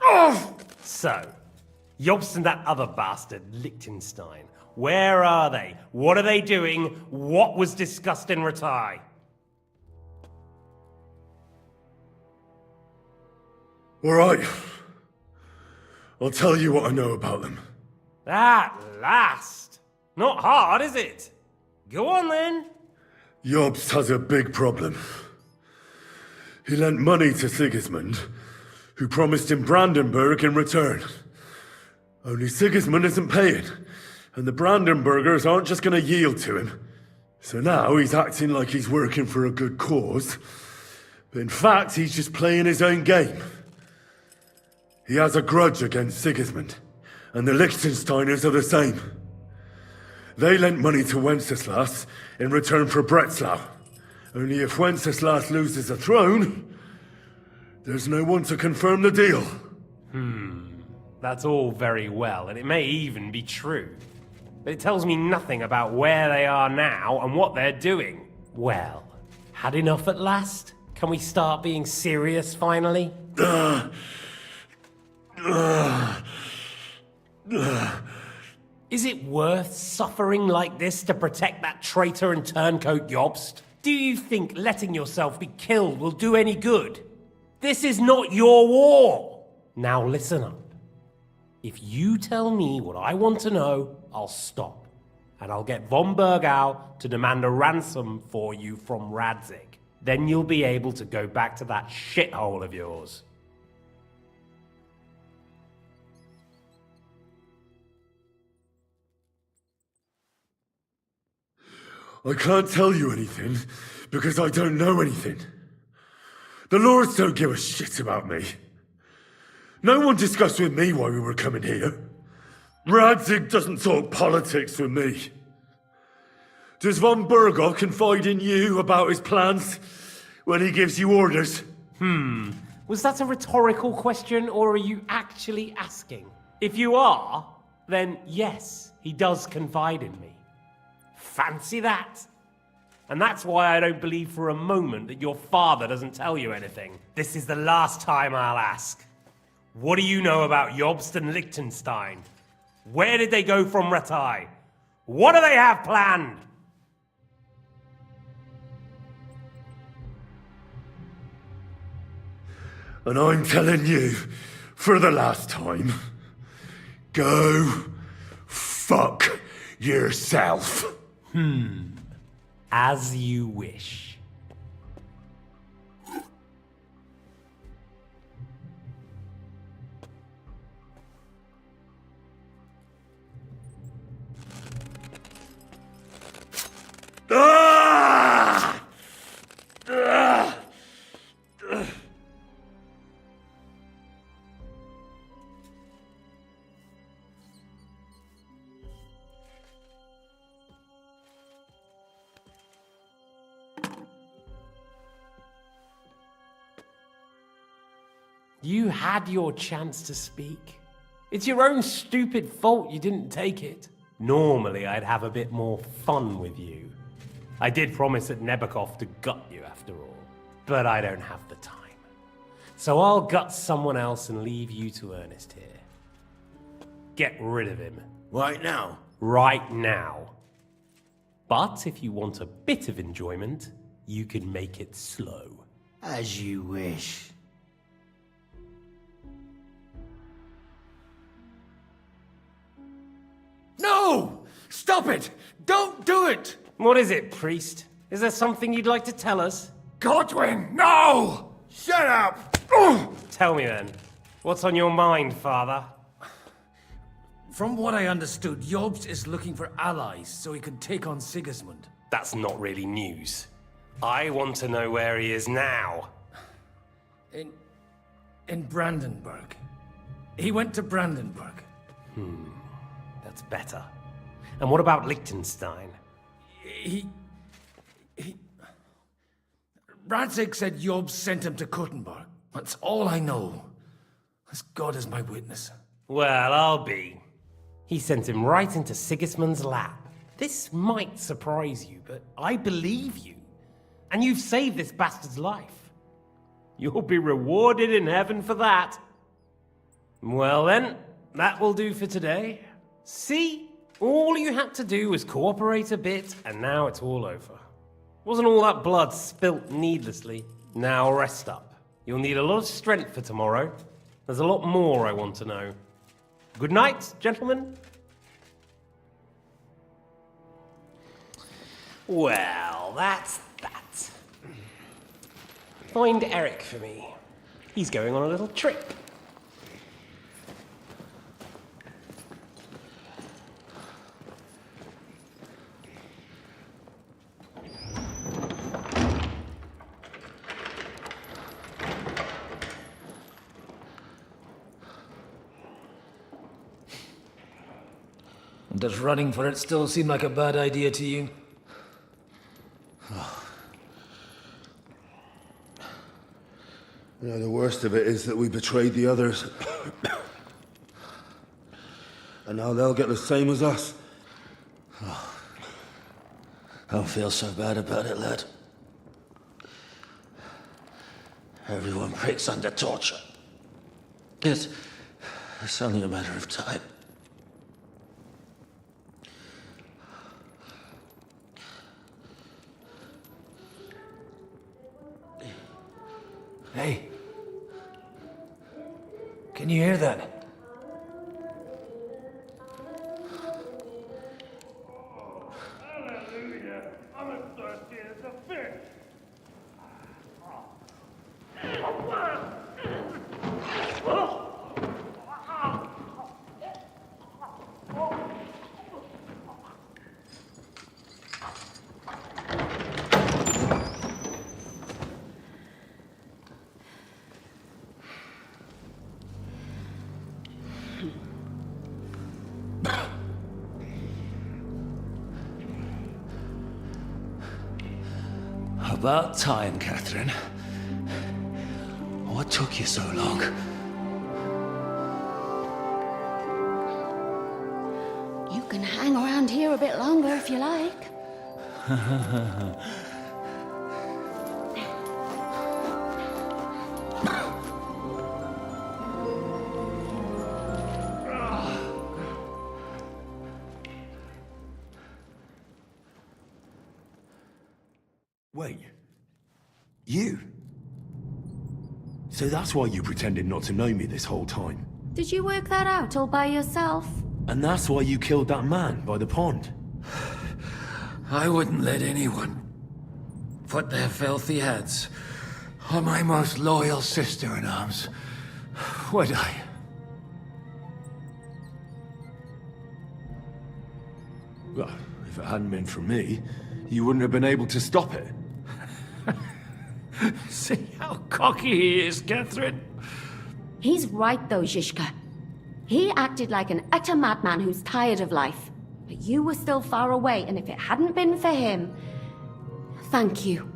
Oh! So, Jobst and that other bastard, Liechtenstein, where are they? What are they doing? What was discussed in Ratai? All right. I'll tell you what I know about them. At last! Not hard, is it? Go on then. Jobst has a big problem. He lent money to Sigismund, who promised him Brandenburg in return. Only Sigismund isn't paying, and the Brandenburgers aren't just going to yield to him. So now he's acting like he's working for a good cause, but in fact he's just playing his own game. He has a grudge against Sigismund, and the Liechtensteiners are the same. They lent money to Wenceslas in return for Breslau. Only if Wenceslas loses the throne, there's no one to confirm the deal. That's all very well, and it may even be true. But it tells me nothing about where they are now and what they're doing. Well, had enough at last? Can we start being serious finally? Is it worth suffering like this to protect that traitor and turncoat Jobst? Do you think letting yourself be killed will do any good? This is not your war! Now listen up. If you tell me what I want to know, I'll stop. And I'll get von Bergau to demand a ransom for you from Radzig. Then you'll be able to go back to that shithole of yours. I can't tell you anything, because I don't know anything. The lords don't give a shit about me. No one discussed with me why we were coming here. Radzig doesn't talk politics with me. Does von Burgov confide in you about his plans when he gives you orders? Was that a rhetorical question, or are you actually asking? If you are, then yes, he does confide in me. Fancy that. And that's why I don't believe for a moment that your father doesn't tell you anything. This is the last time I'll ask. What do you know about Jobst and Liechtenstein? Where did they go from Ratai? What do they have planned? And I'm telling you, for the last time, go fuck yourself. As you wish. Ah! Ah! You had your chance to speak. It's your own stupid fault you didn't take it. Normally, I'd have a bit more fun with you. I did promise at Nebakov to gut you after all, but I don't have the time. So I'll gut someone else and leave you to Ernest here. Get rid of him. Right now? Right now. But if you want a bit of enjoyment, you can make it slow. As you wish. No! Stop it! Don't do it! What is it, priest? Is there something you'd like to tell us? Godwin, no! Shut up! Tell me then. What's on your mind, father? From what I understood, Jobst is looking for allies so he can take on Sigismund. That's not really news. I want to know where he is now. In Brandenburg. He went to Brandenburg. That's better. And what about Liechtenstein? Radzig said Jobst sent him to Kuttenberg. That's all I know. As God is my witness. Well, I'll be. He sent him right into Sigismund's lap. This might surprise you, but I believe you. And you've saved this bastard's life. You'll be rewarded in heaven for that. Well then, that will do for today. See? All you had to do was cooperate a bit, and now it's all over. Wasn't all that blood spilt needlessly? Now rest up. You'll need a lot of strength for tomorrow. There's a lot more I want to know. Good night, gentlemen. Well, that's that. Find Eric for me. He's going on a little trip. Does running for it still seem like a bad idea to you? You know, the worst of it is that we betrayed the others. And now they'll get the same as us. Don't feel so bad about it, lad. Everyone breaks under torture. It's only a matter of time. Hey. Can you hear that? Hallelujah! I'm as thirsty as a fish! About time, Catherine. What took you so long? You can hang around here a bit longer if you like. Wait. You? So that's why you pretended not to know me this whole time? Did you work that out all by yourself? And that's why you killed that man by the pond? I wouldn't let anyone put their filthy heads on my most loyal sister-in-arms, would I? Well, if it hadn't been for me, you wouldn't have been able to stop it. See how cocky he is, Catherine? He's right though, Zizka. He acted like an utter madman who's tired of life. But you were still far away, and if it hadn't been for him... Thank you,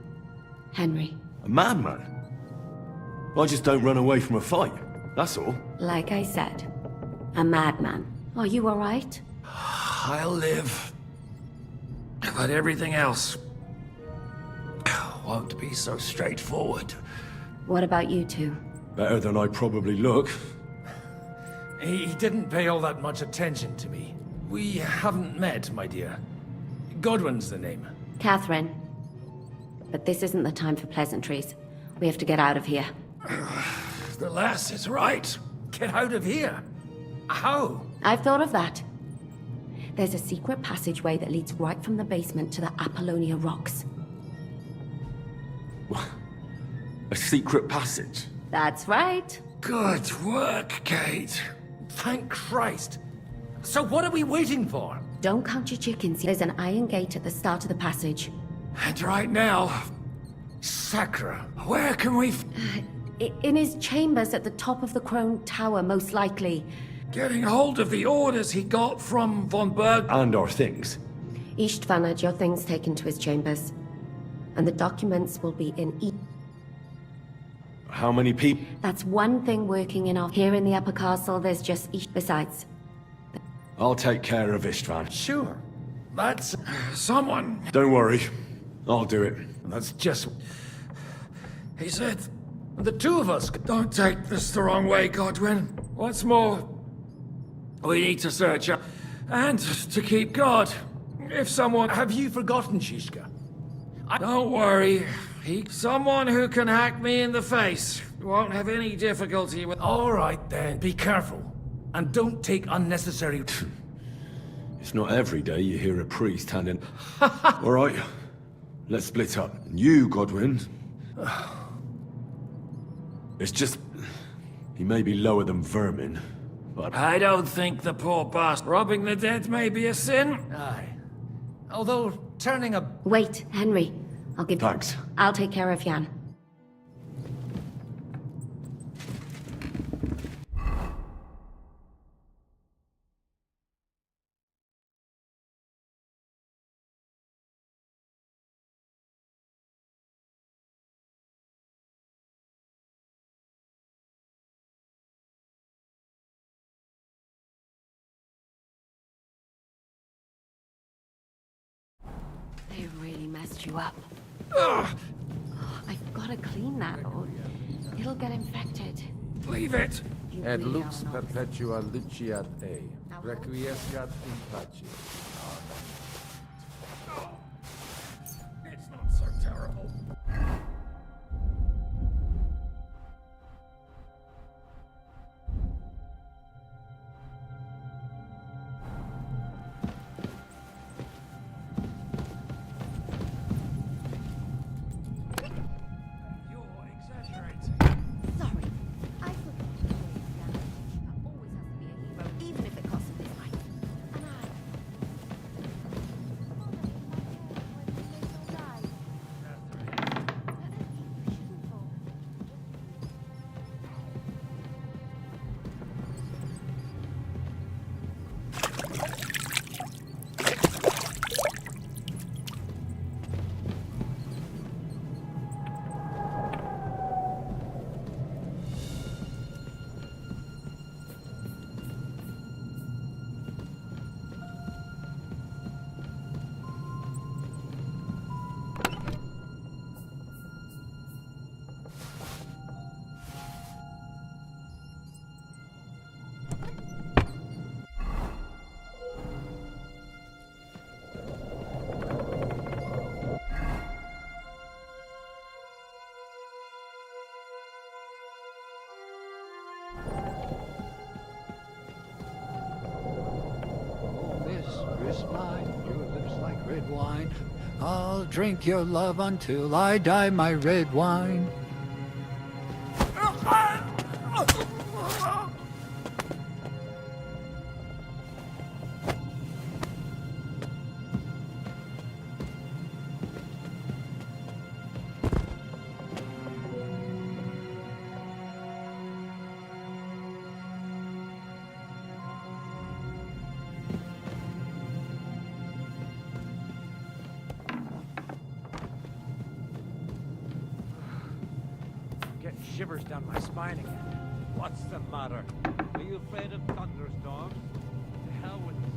Henry. A madman? I just don't run away from a fight, that's all. Like I said, a madman. Are you alright? I'll live. But everything else won't be so straightforward. What about you two? Better than I probably look. He didn't pay all that much attention to me. We haven't met, my dear. Godwin's the name. Catherine. But this isn't the time for pleasantries. We have to get out of here. The lass is right. Get out of here? How? I've thought of that. There's a secret passageway that leads right from the basement to the Apollonia Rocks. What? A secret passage? That's right. Good work, Kate. Thank Christ. So what are we waiting for? Don't count your chickens. There's an iron gate at the start of the passage. And right now, Sacra, where can we... In his chambers at the top of the Crone Tower, most likely. Getting hold of the orders he got from von Berg... And our things. Istvan had your things taken to his chambers. And the documents will be in each... How many people? That's one thing working in our... Here in the upper castle, there's just each... Besides... I'll take care of Istvan. Sure. That's... Someone... Don't worry. I'll do it. That's just... He said... The two of us... Don't take this the wrong way, Godwin. What's more... We need to search up... And to keep guard. If someone... Have you forgotten, Zizka? Don't worry. Someone who can hack me in the face won't have any difficulty with... All right, then. Be careful. And don't take unnecessary... It's not every day you hear a priest handing... All right. Let's split up. And you, Godwin... It's just... He may be lower than vermin, but... I don't think the poor bastard robbing the dead may be a sin. Aye. Although, turning a... Wait, Henry. I'll give... Thanks. I'll take care of Jan. They really messed you up. Ugh. Oh, I've got to clean that, or it'll get infected. Leave it. Et lux perpetua luciat ei, requiescat in pace. It's not so terrible. smile, your lips like red wine. I'll drink your love until I die, my red wine. Getting shivers down my spine again. What's the matter? Are you afraid of thunderstorms? To hell with the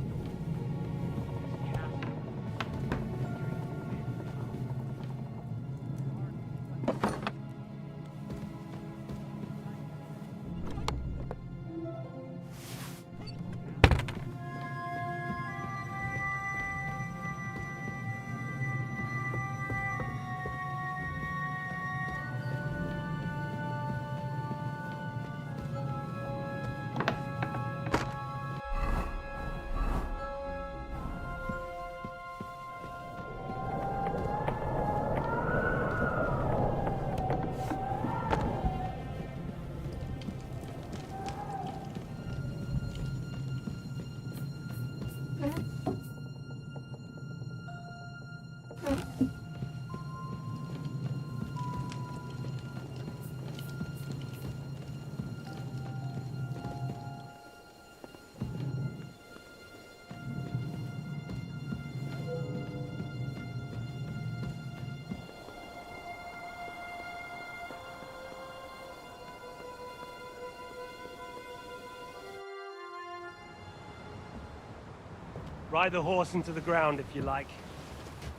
Ride the horse into the ground if you like.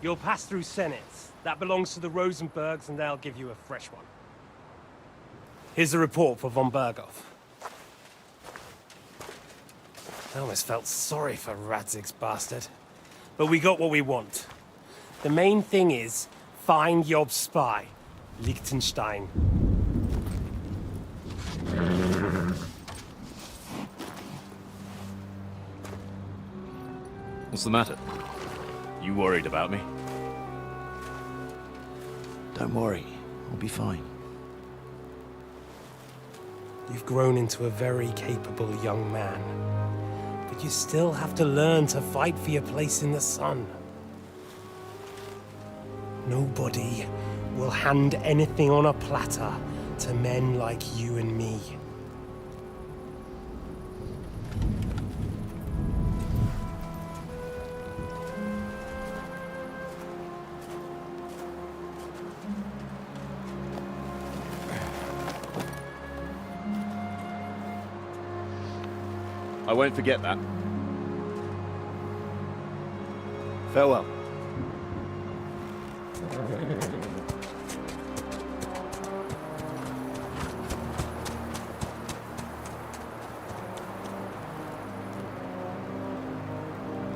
You'll pass through Senates. That belongs to the Rosenbergs, and they'll give you a fresh one. Here's the report for von Berghoff. I almost felt sorry for Radzig's bastard. But we got what we want. The main thing is, find Job's spy, Liechtenstein. What's the matter? You worried about me? Don't worry, I'll be fine. You've grown into a very capable young man. But you still have to learn to fight for your place in the sun. Nobody will hand anything on a platter to men like you and me. I won't forget that. Farewell.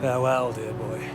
Farewell, dear boy.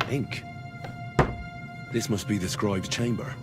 Ink. This must be the scribe's chamber.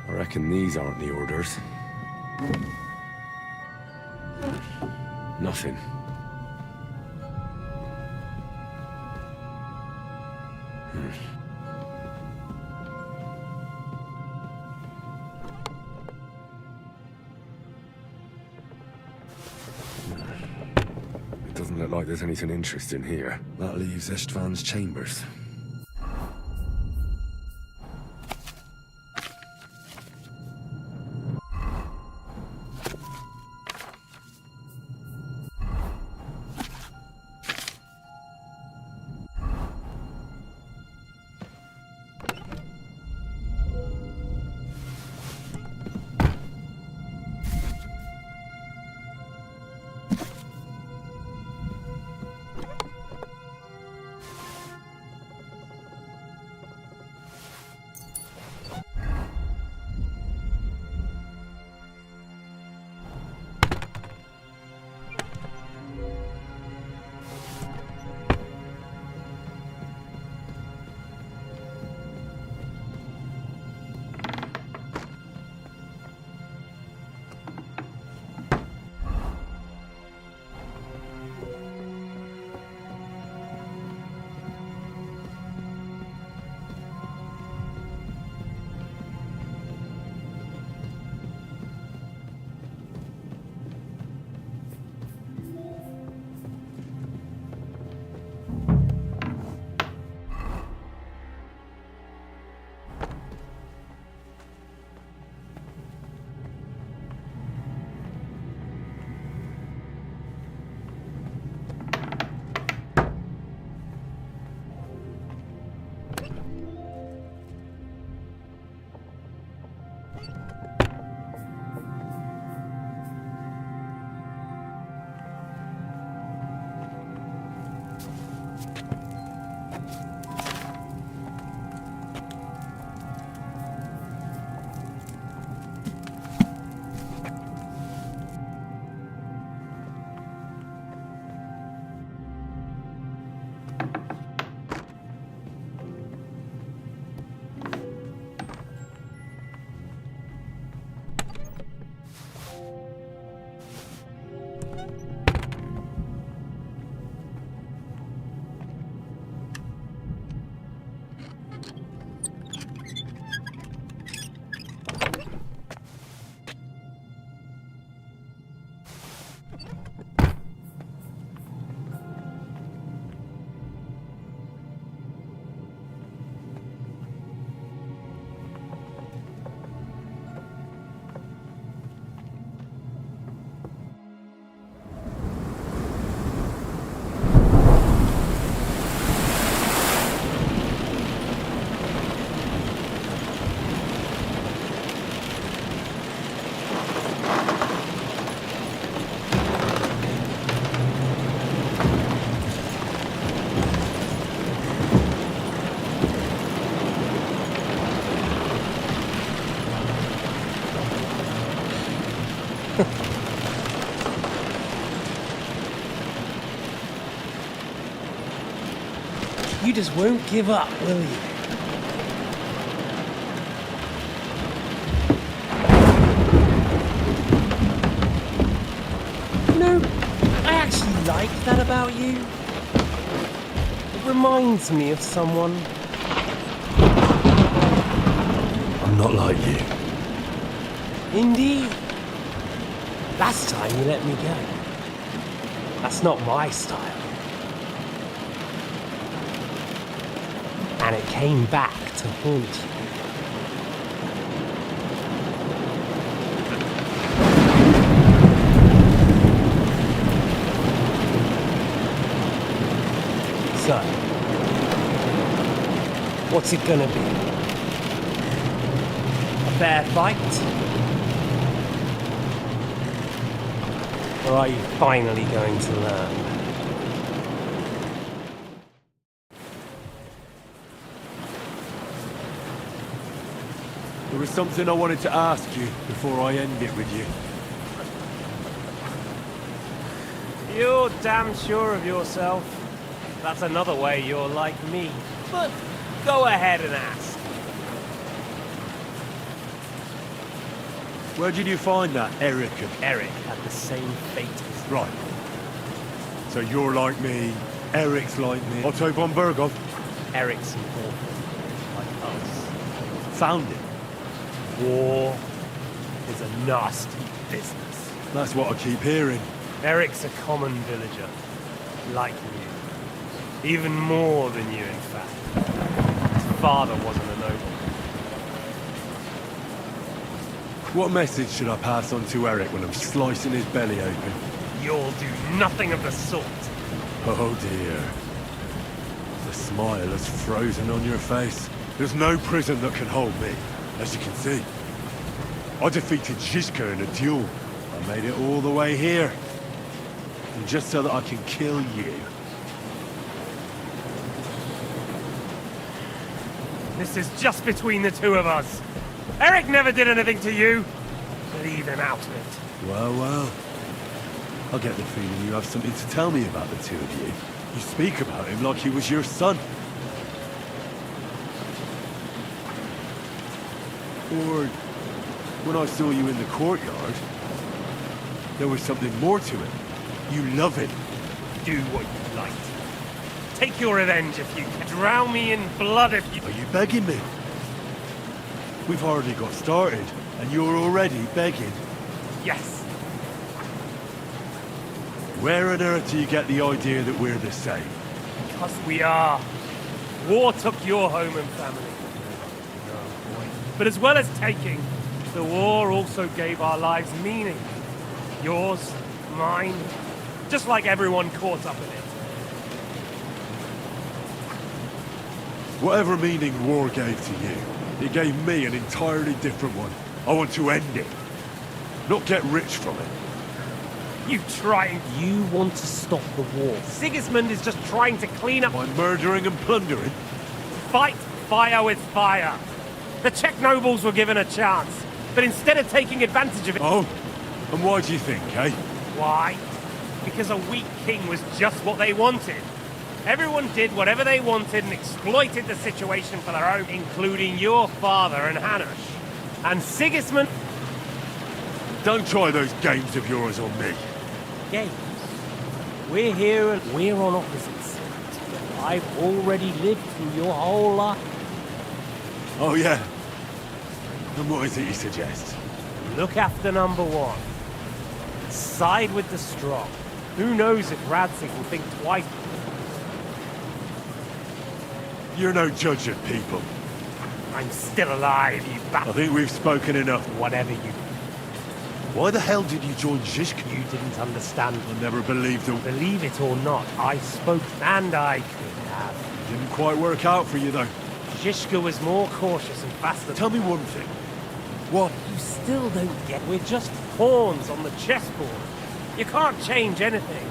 I reckon these aren't the orders. Nothing. look like there's anything interesting here. That leaves Istvan's chambers. You just won't give up, will you? You know, I actually like that about you. It reminds me of someone. I'm not like you. Indeed. Last time you let me go. That's not my style. And it came back to haunt you. So, what's it gonna be? A fair fight? Or are you finally going to learn? There was something I wanted to ask you before I end it with you. You're damn sure of yourself. That's another way you're like me. But go ahead and ask. Where did you find that Eric? Eric had the same fate as you. Right. So you're like me, Eric's like me. Otto von Berghoff? Eric's an orphan, like us. Found it. War is a nasty business. That's what I keep hearing. Eric's a common villager. Like you. Even more than you, in fact. His father wasn't a noble. What message should I pass on to Eric when I'm slicing his belly open? You'll do nothing of the sort. Oh dear. The smile is frozen on your face. There's no prison that can hold me, as you can see. I defeated Zizka in a duel. I made it all the way here. And just so that I can kill you. This is just between the two of us. Eric never did anything to you. Leave him out of it. Well, well. I get the feeling you have something to tell me about the two of you. You speak about him like he was your son. Or when I saw you in the courtyard, there was something more to it. You love him. Do what you like. Take your revenge if you can. Drown me in blood if you... Are you begging me? We've hardly got started, and you're already begging. Yes. Where on earth do you get the idea that we're the same? Because we are. War took your home and family. But as well as taking, the war also gave our lives meaning. Yours, mine, just like everyone caught up in it. Whatever meaning war gave to you, it gave me an entirely different one. I want to end it, not get rich from it. You trying? You want to stop the war. Sigismund is just trying to clean up... By murdering and plundering? Fight fire with fire. The Czech nobles were given a chance, but instead of taking advantage of it... Oh? And why do you think, eh? Why? Because a weak king was just what they wanted. Everyone did whatever they wanted and exploited the situation for their own, including your father and Hanush. And Sigismund... Don't try those games of yours on me. Games? We're here and we're on opposite sides. I've already lived through your whole life. Oh, yeah? And what is it you suggest? Look after number one. Side with the strong. Who knows if Radzig will think twice. You're no judge of people. I'm still alive, you bastard. I think we've spoken enough. Whatever you... Why the hell did you join Zizka? You didn't understand. I never believed them. Believe it or not, I spoke and I could have. Didn't quite work out for you, though. Zizka was more cautious and faster. Tell me one thing. What? You still don't get... We're just pawns on the chessboard. You can't change anything.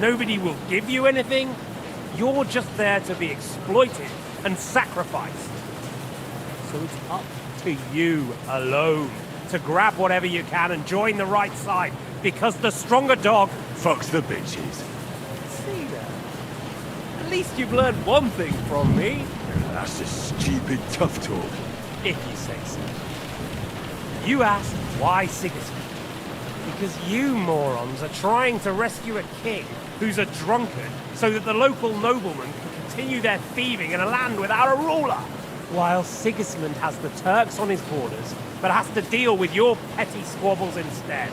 Nobody will give you anything. You're just there to be exploited and sacrificed. So it's up to you alone to grab whatever you can and join the right side, because the stronger dog fucks the bitches. See that? At least you've learned one thing from me. That's just stupid tough talk. If you say so. You asked why Sigismund? Because you morons are trying to rescue a king who's a drunkard so that the local noblemen can continue their thieving in a land without a ruler. While Sigismund has the Turks on his borders, but has to deal with your petty squabbles instead.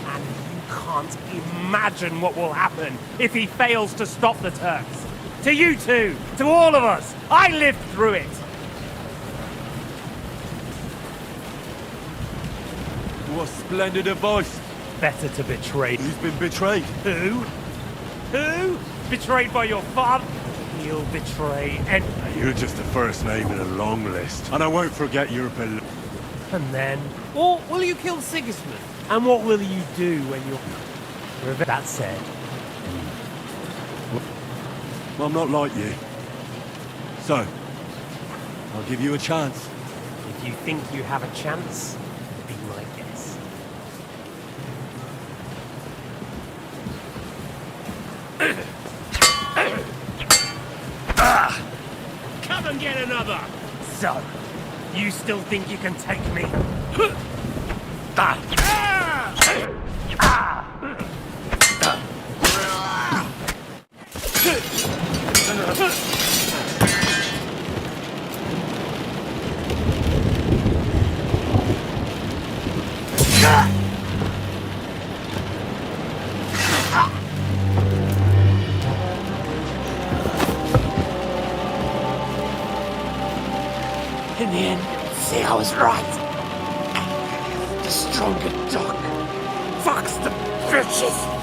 And you can't imagine what will happen if he fails to stop the Turks. To you two, to all of us, I lived through it. What splendid advice. Better to betray. Who's been betrayed? Who? Who? Betrayed by your father? He'll betray and... You're just the first name in a long list. And I won't forget your ability. And then... Or will you kill Sigismund? And what will you do when you're... That said... Well, I'm not like you. So, I'll give you a chance. If you think you have a chance, be my guest. Come and get another! So, you still think you can take me? In the end, see, I was right. The stronger dog fucks the bitches.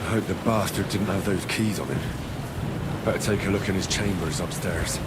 I hope the bastard didn't have those keys on him. Better take a look in his chambers upstairs.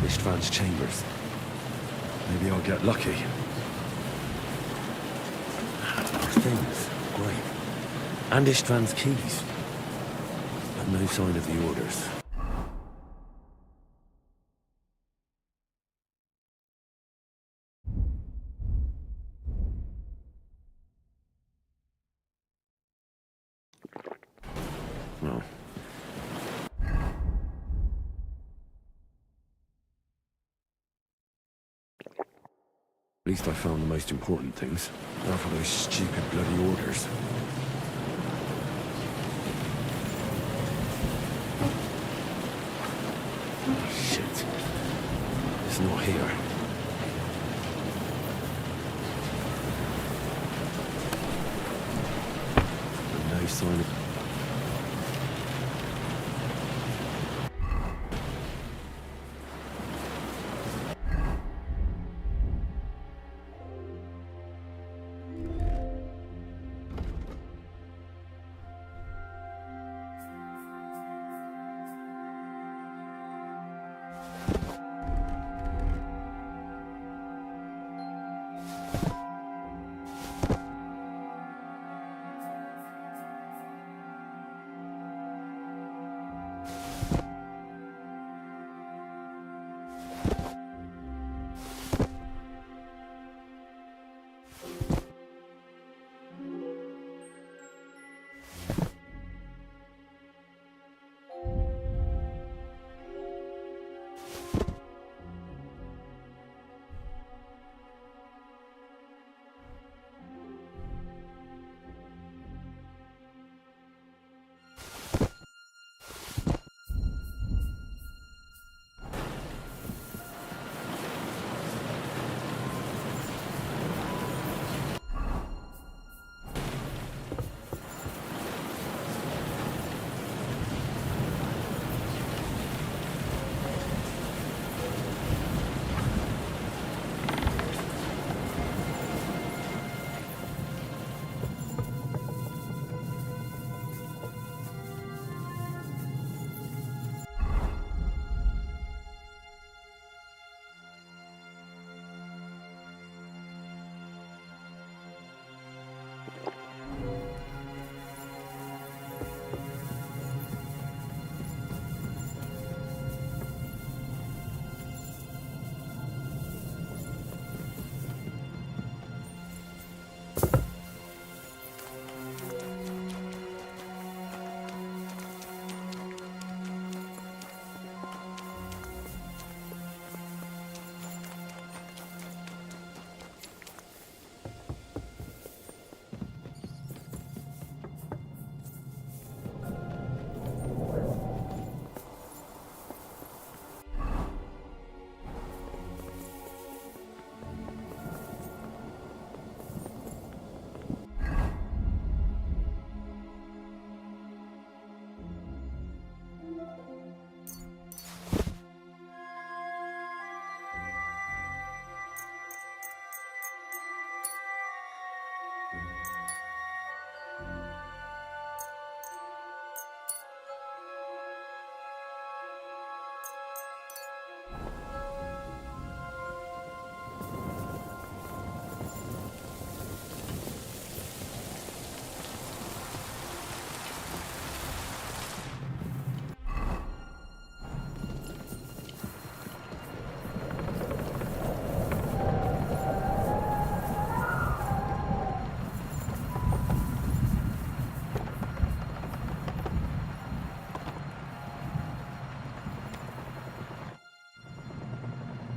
Ishtvan's chambers. Maybe I'll get lucky. More things. Great. And Ishtvan's keys. But no sign of the orders. At least I found the most important things. Now for those stupid bloody orders. Oh, shit. It's not here. And no sign of...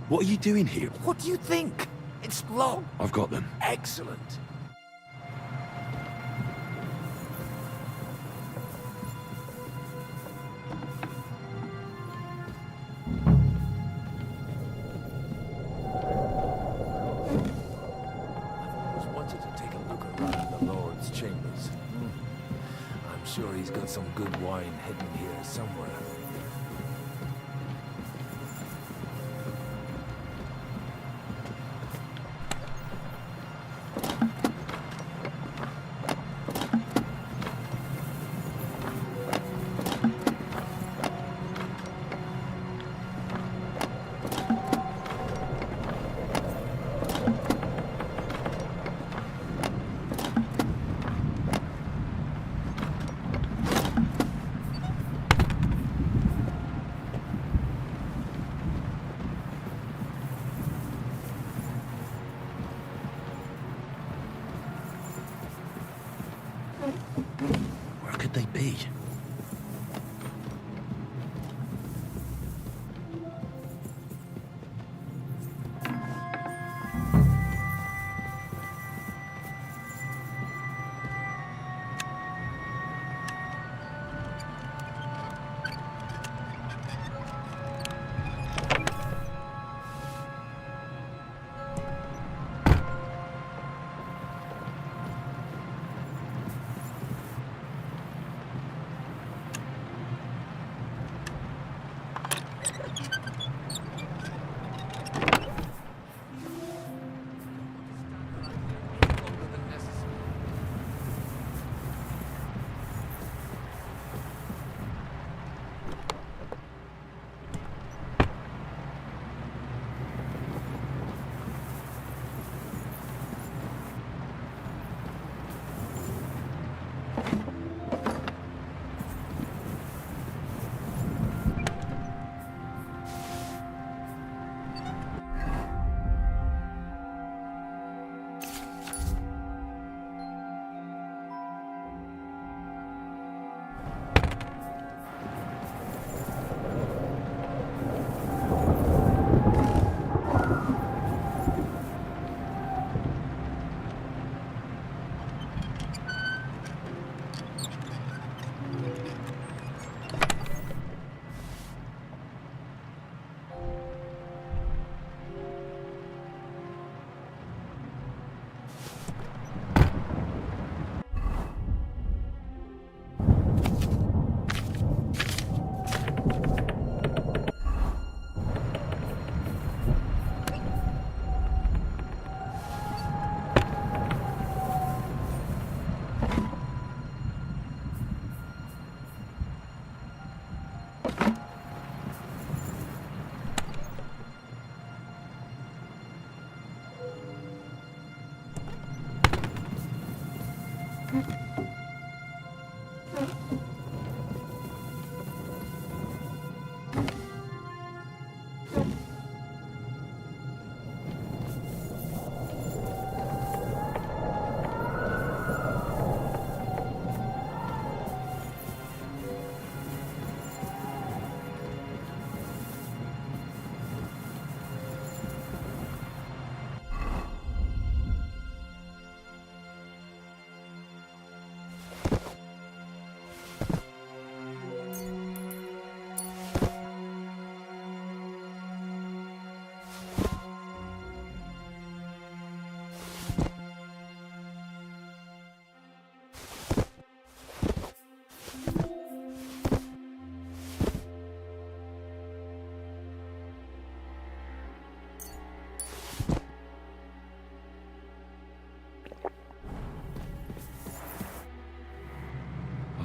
What are you doing here? What do you think? It's locked. I've got them. Excellent. I've always wanted to take a look around the Lord's chambers. I'm sure he's got some good wine hidden here somewhere. Where could they be?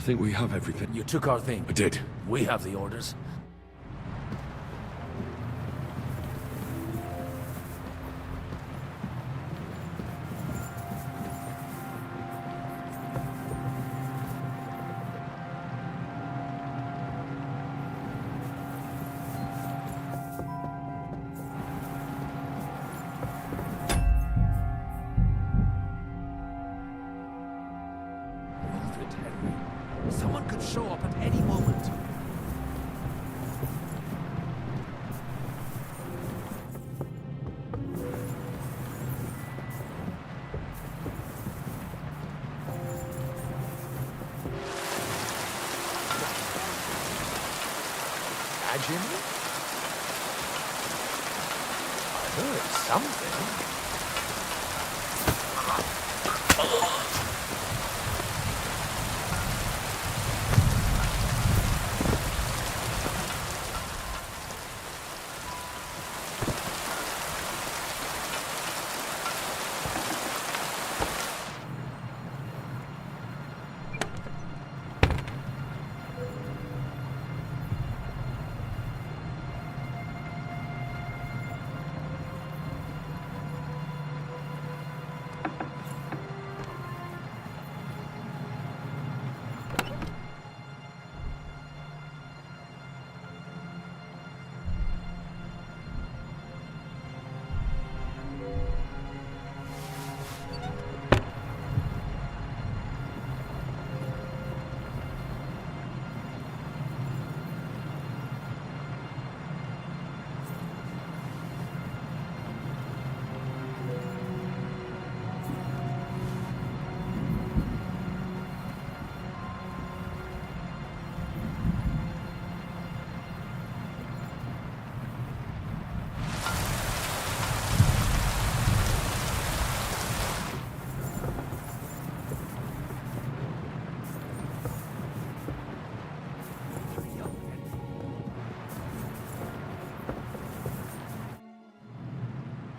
think we have everything. You took our thing. I did. We have the orders. Someone could show up at any moment. Imagine? I heard something.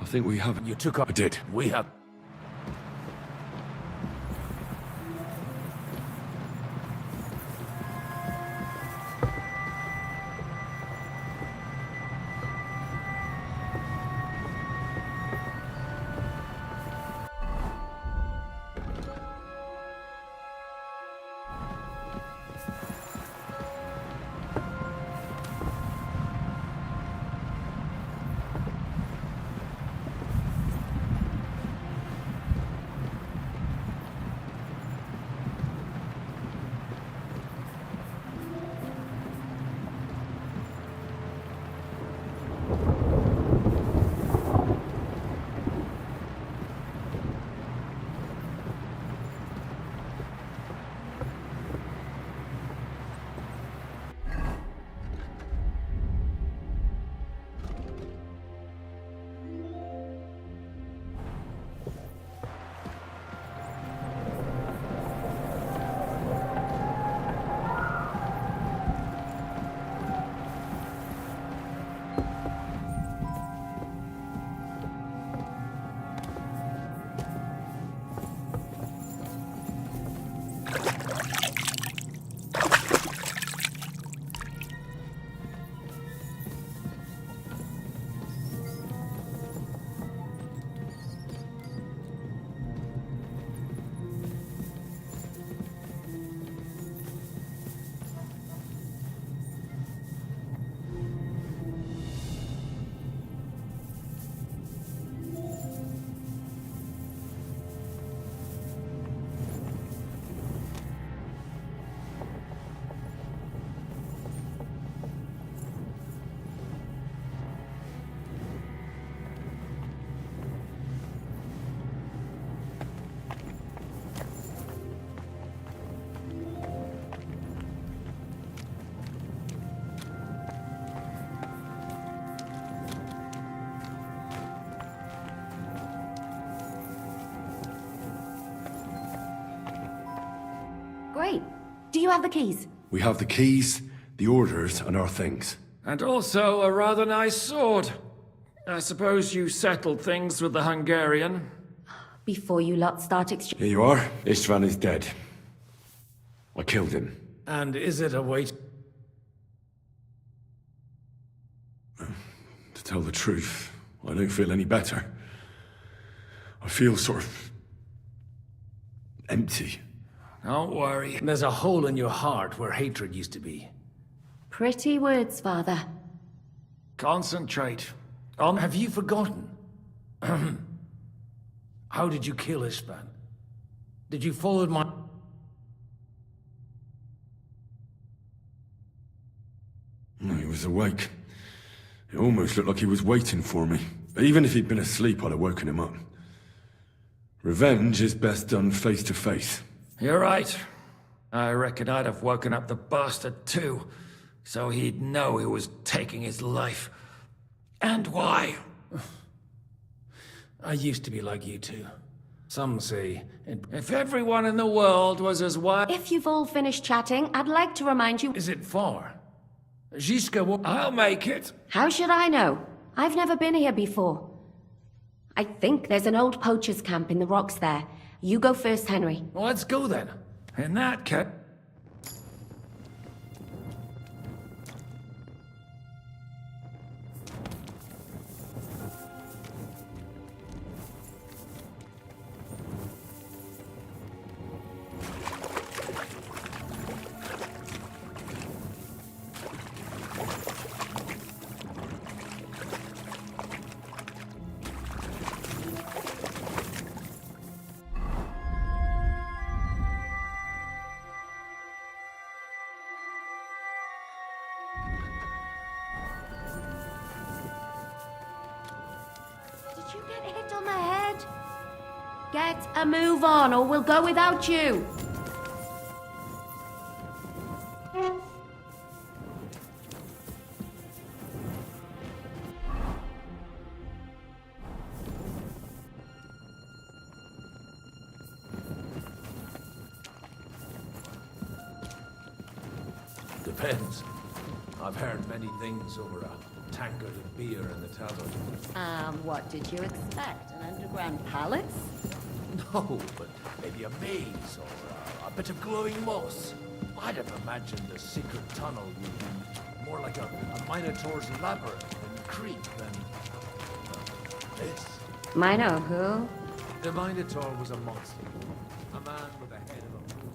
I think we have... You took our... I did. We have... Great. Do you have the keys? We have the keys, the orders, and our things. And also a rather nice sword. I suppose you settled things with the Hungarian? Before you lot start exchange. Here you are. Istvan is dead. I killed him. And is it a wait? To tell the truth, I don't feel any better. I feel sort of empty. Don't worry. There's a hole in your heart where hatred used to be. Pretty words, Father. Concentrate. Have you forgotten? How did you kill Ishban? Did you follow my... No, he was awake. It almost looked like he was waiting for me. Even if he'd been asleep, I'd have woken him up. Revenge is best done face to face. You're right. I reckon I'd have woken up the bastard too, so he'd know who was taking his life. And why. I used to be like you two. Some say... If everyone in the world was as wise... If you've all finished chatting, I'd like to remind you... Is it far? Zizka will... I'll make it. How should I know? I've never been here before. I think there's an old poacher's camp in the rocks there. You go first, Henry. Well, let's go then. In that case... Did you get hit on the head? Get a move on, or we'll go without you. Depends. I've heard many things over a tankard of beer in the tavern. What did you expect? An underground palace? No, but maybe a maze or a bit of glowing moss. I'd have imagined a secret tunnel would be more like a Minotaur's labyrinth in Crete than this. Mino who? The Minotaur was a monster. A man with a head of a moon.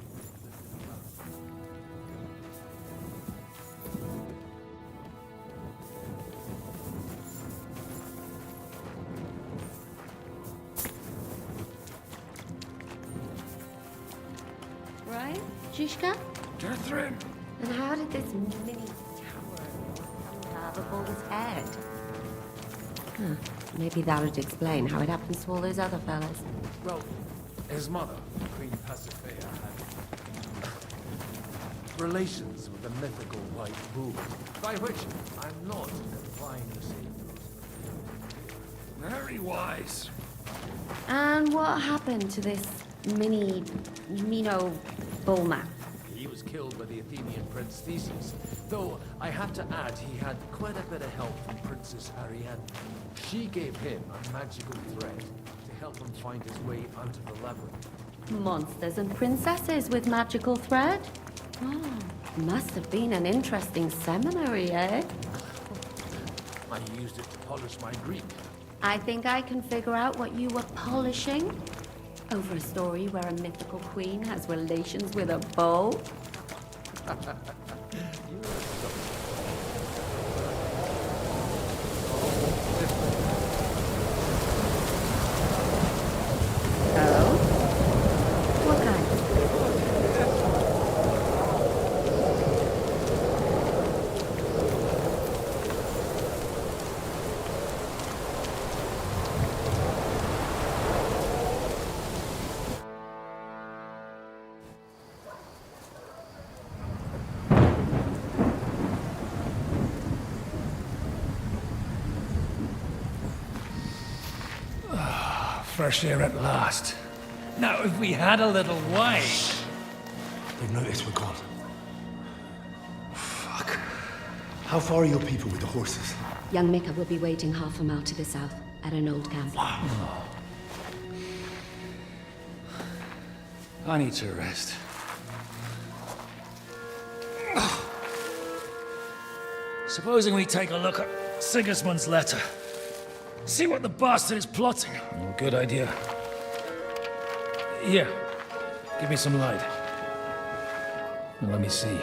Right? Zizka? Catherine! And how did this mini tower have a bull's head? Huh. Maybe that would explain how it happens to all those other fellas. Well, his mother, Queen Pasiphae, had relations with the mythical White Bull, by which I'm not implying the same. Very wise. And what happened to this Mino bullman? He was killed by the Athenian Prince Theseus, though I have to add he had quite a bit of help from Princess Ariadne. She gave him a magical thread to help him find his way out of the labyrinth. Monsters and princesses with magical thread? Oh, must have been an interesting seminary, eh? I used it to polish my Greek. I think I can figure out what you were polishing. Over a story where a mythical queen has relations with a bull? Oh? What kind? Fresh air at last. Now, if we had a little wine... They've noticed we're gone. Fuck. How far are your people with the horses? Young Mika will be waiting half a mile to the south, at an old camp. I need to rest. Supposing we take a look at Sigismund's letter. See what the bastard is plotting. Oh, good idea. Here, give me some light. Now, let me see.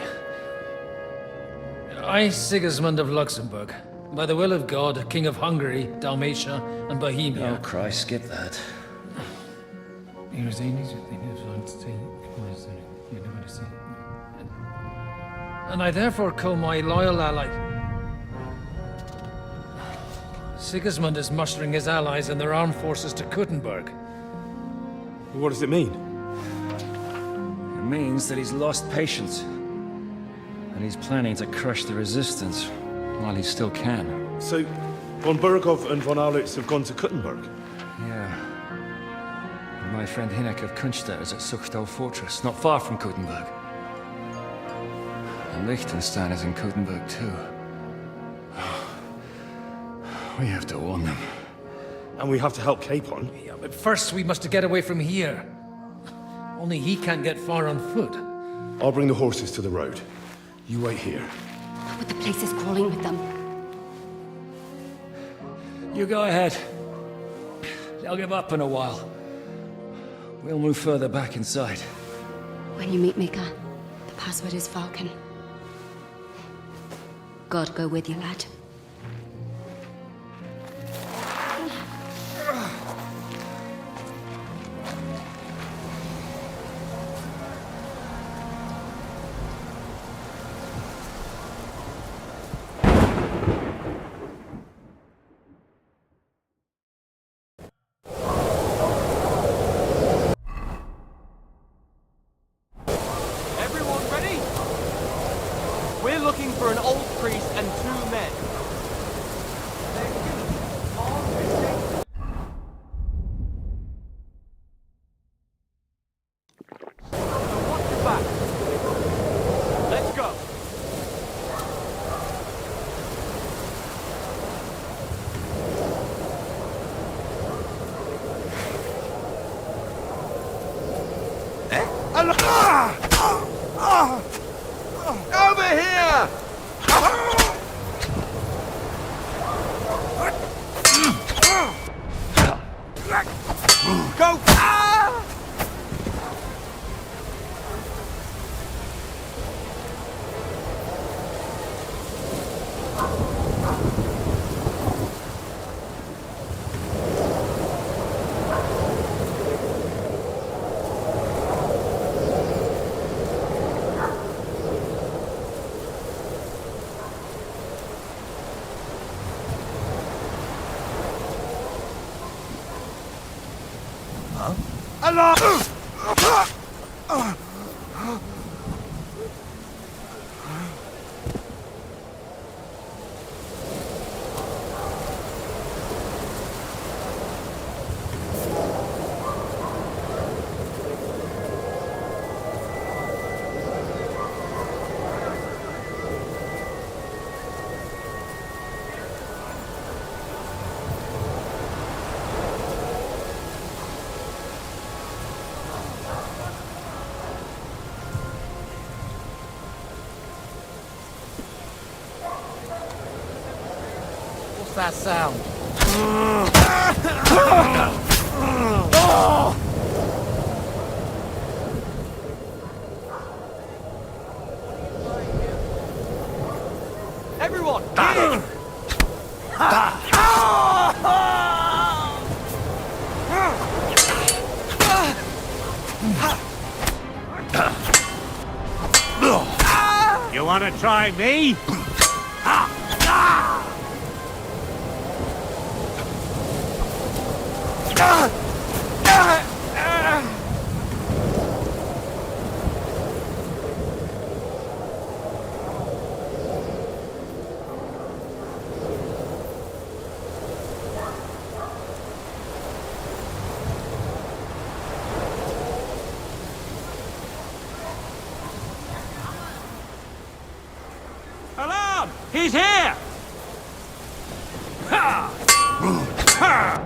I, Sigismund of Luxembourg, by the will of God, King of Hungary, Dalmatia, and Bohemia. Oh, Christ, skip that. And I therefore call my loyal ally. Sigismund is mustering his allies and their armed forces to Kuttenberg. What does it mean? It means that he's lost patience. And he's planning to crush the resistance while he still can. So, von Burgov and von Aulitz have gone to Kuttenberg? Yeah. And my friend Hinnek of Kunstad is at Suchtal Fortress, not far from Kuttenberg. And Liechtenstein is in Kuttenberg too. We have to warn them. And we have to help Capon? Yeah, but first we must get away from here. Only he can't get far on foot. I'll bring the horses to the road. You wait here. But the place is crawling with them. You go ahead. They'll give up in a while. We'll move further back inside. When you meet Mika, the password is Falcon. God go with you, lad. For an old priest and 2 men. Watch your back. Let's go. Over here! Go! That sound. Everyone, You want to try me? alarm! He's here! Ha! Ha!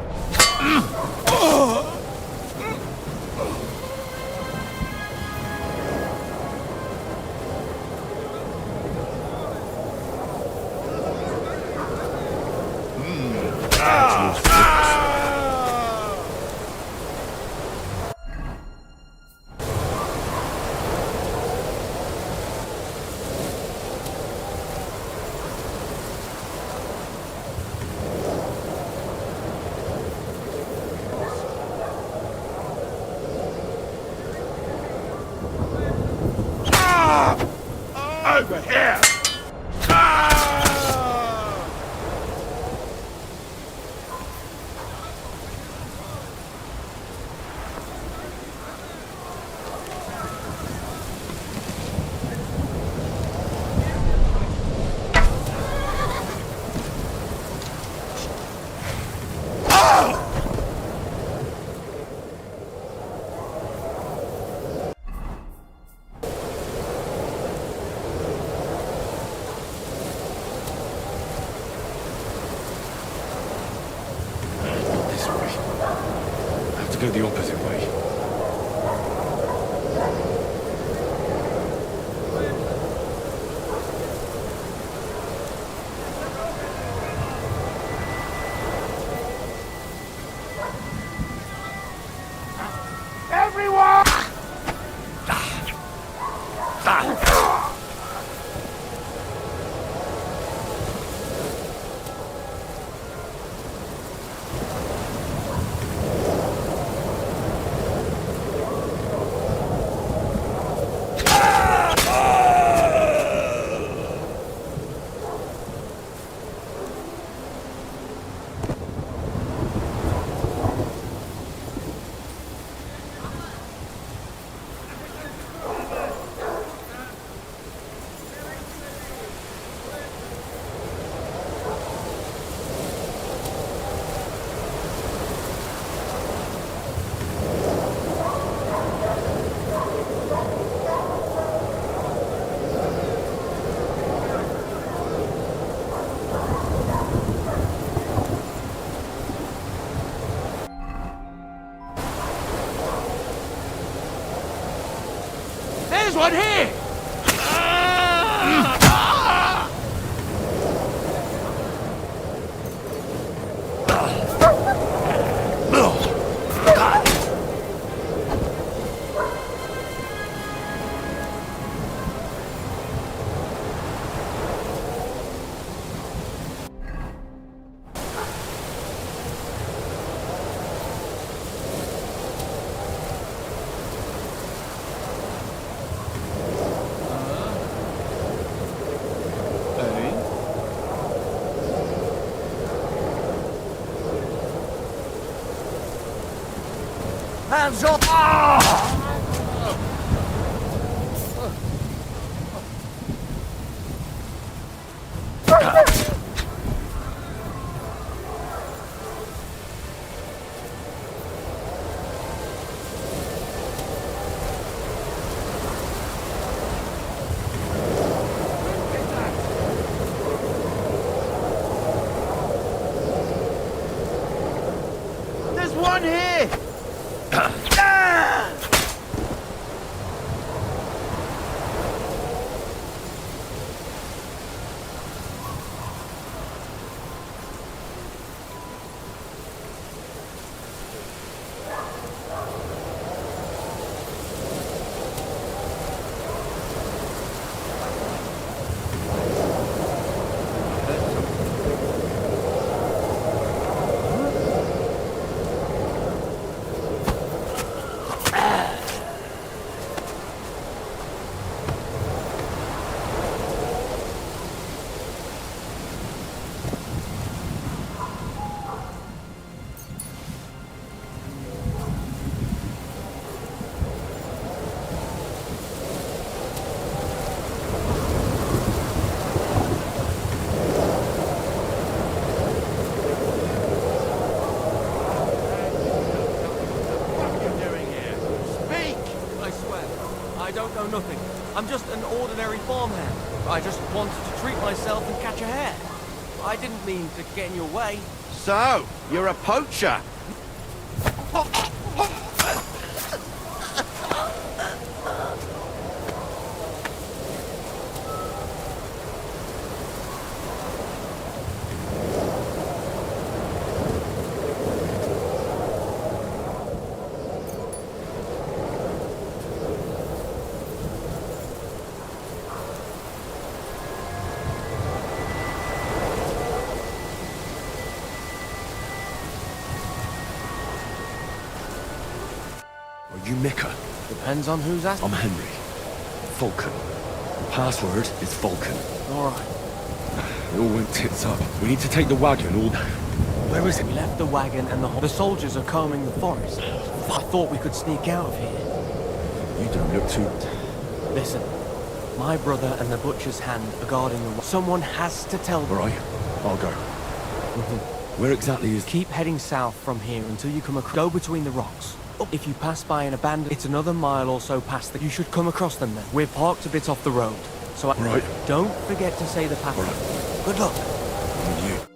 over here! Go the opposite way. Everyone! There's one here! Hands up! There's one here! I don't know nothing. I'm just an ordinary farmhand. I just wanted to treat myself and catch a hare. I didn't mean to get in your way. So, you're a poacher? You Micah? Depends on who's asking. I'm Henry. Falcon. password is Vulcan. All right. It all went tits up. We need to take the wagon, all... Where is it? We left the wagon and the soldiers are combing the forest. I thought we could sneak out of here. You don't look too... Listen, my brother and the butcher's hand are guarding the... Someone has to tell them. All right, I'll go. Where exactly is... Keep heading south from here until you come across... Go between the rocks. If you pass by an abandoned... It's another mile or so past the... You should come across them then. We're parked a bit off the road. So Right. Don't forget to say the password. Right. Good luck. And you.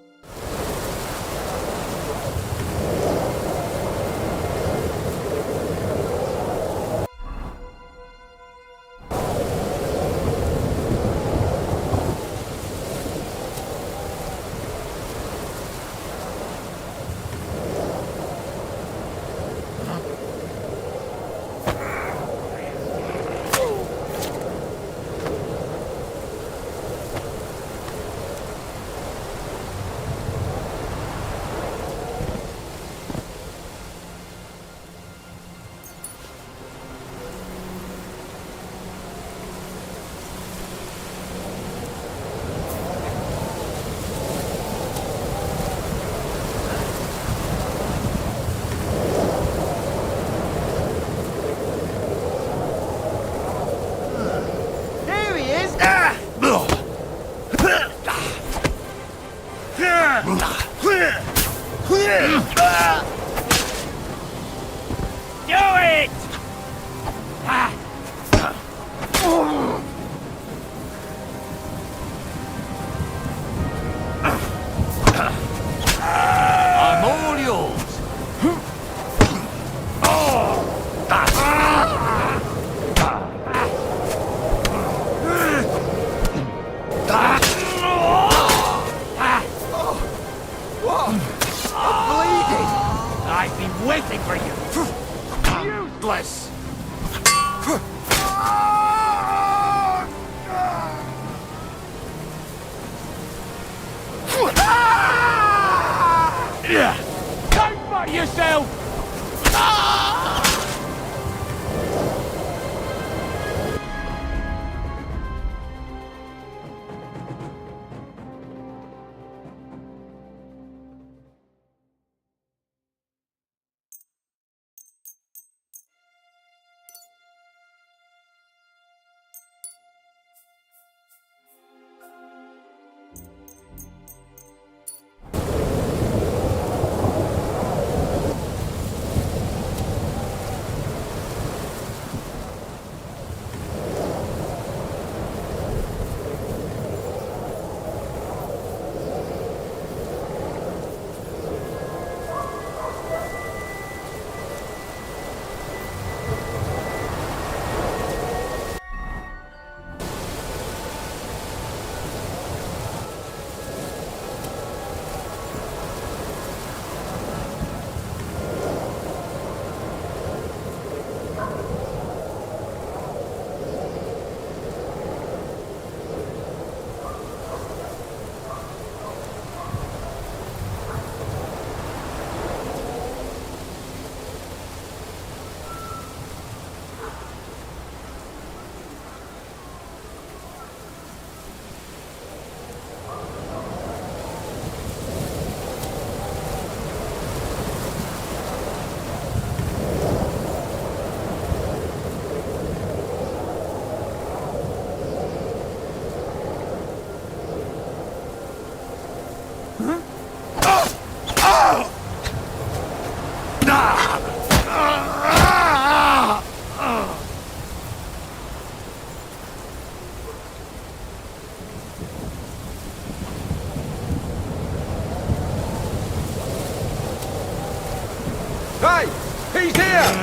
Hey! He's here!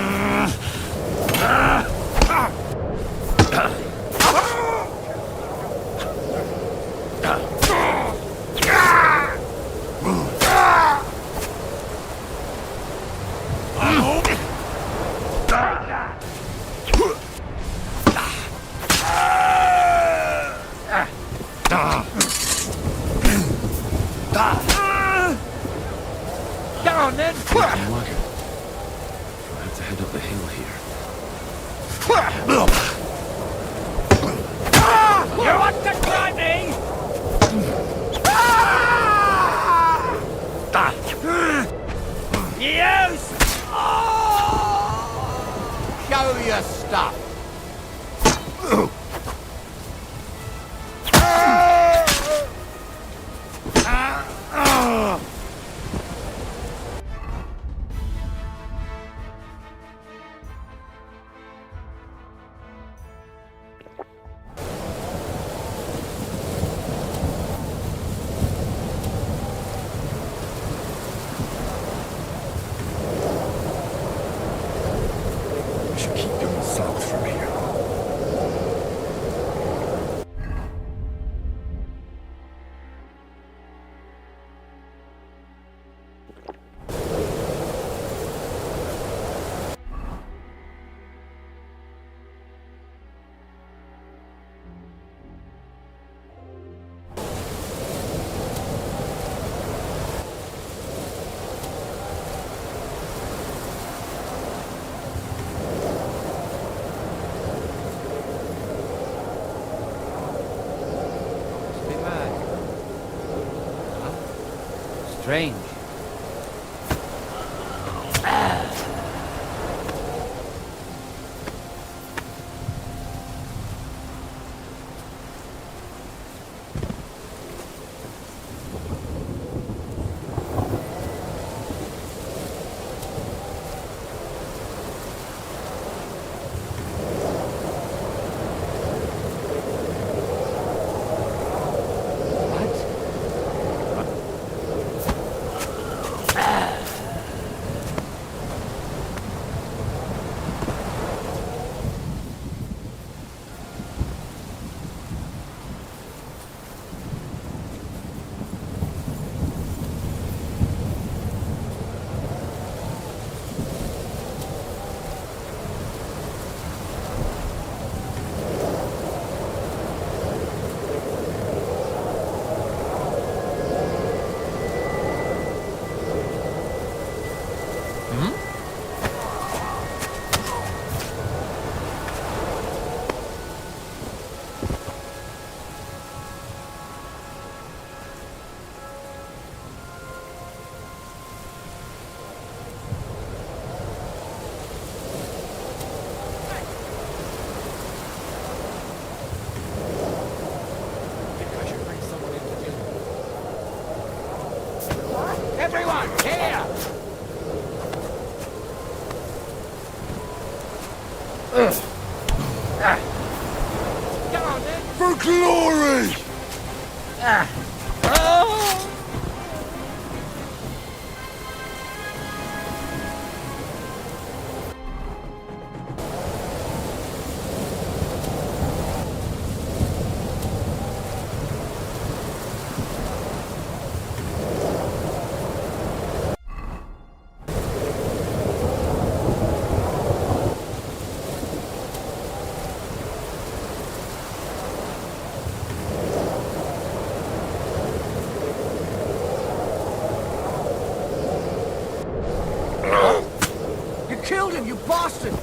Get on then! Wagon. I have to head up the hill here. You want to try me? Use! Show your stuff. We should keep going south from here. Strange. Everyone, here! Come on, then! For glory! You killed him, you bastard!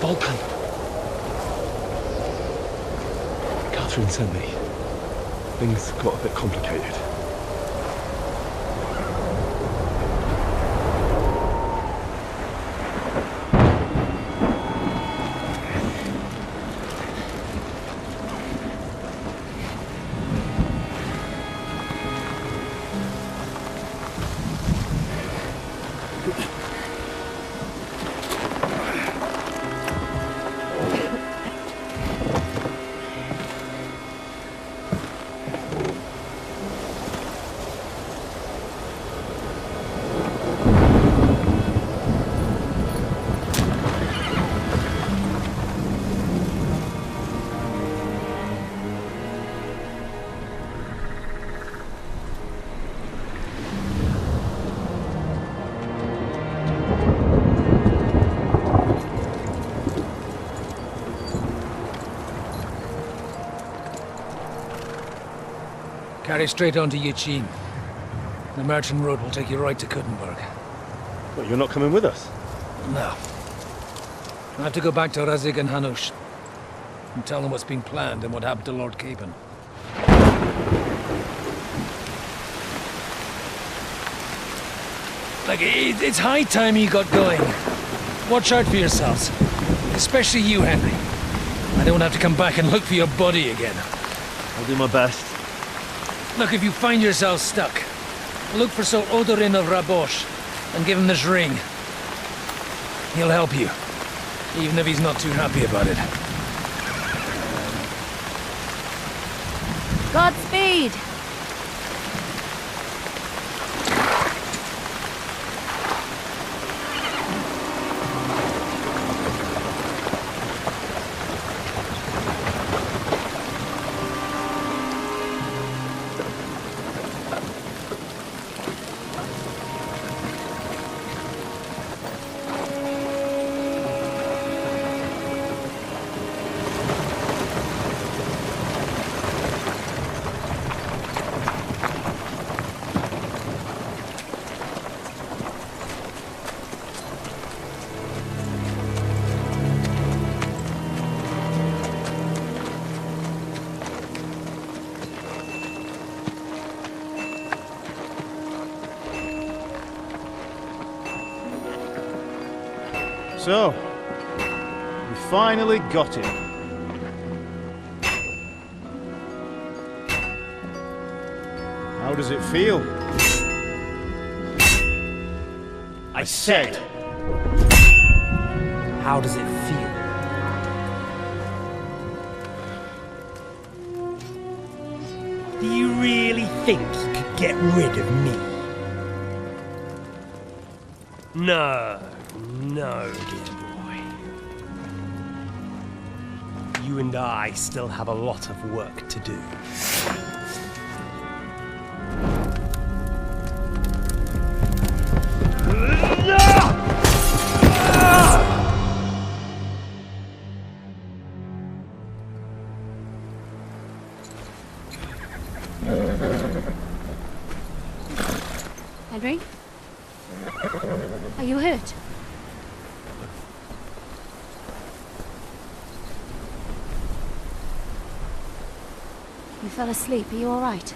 Vulcan. Catherine sent me. Things got a bit complicated. Carry straight on to Yuchin. The merchant road will take you right to Kuttenberg. But you're not coming with us? No. I have to go back to Razig and Hanush and tell them what's been planned and what happened to Lord Capon. Like, it's high time you got going. Watch out for yourselves. Especially you, Henry. I don't have to come back and look for your body again. I'll do my best. Look, if you find yourself stuck, look for Sir Odorin of Rabosh and give him this ring. He'll help you, even if he's not too happy about it. Godspeed! So, we finally got him. How does it feel? I said, how does it feel? Do you really think you could get rid of me? No, dear boy. You and I still have a lot of work to do. Henry? Are you hurt? You fell asleep. Are you all right?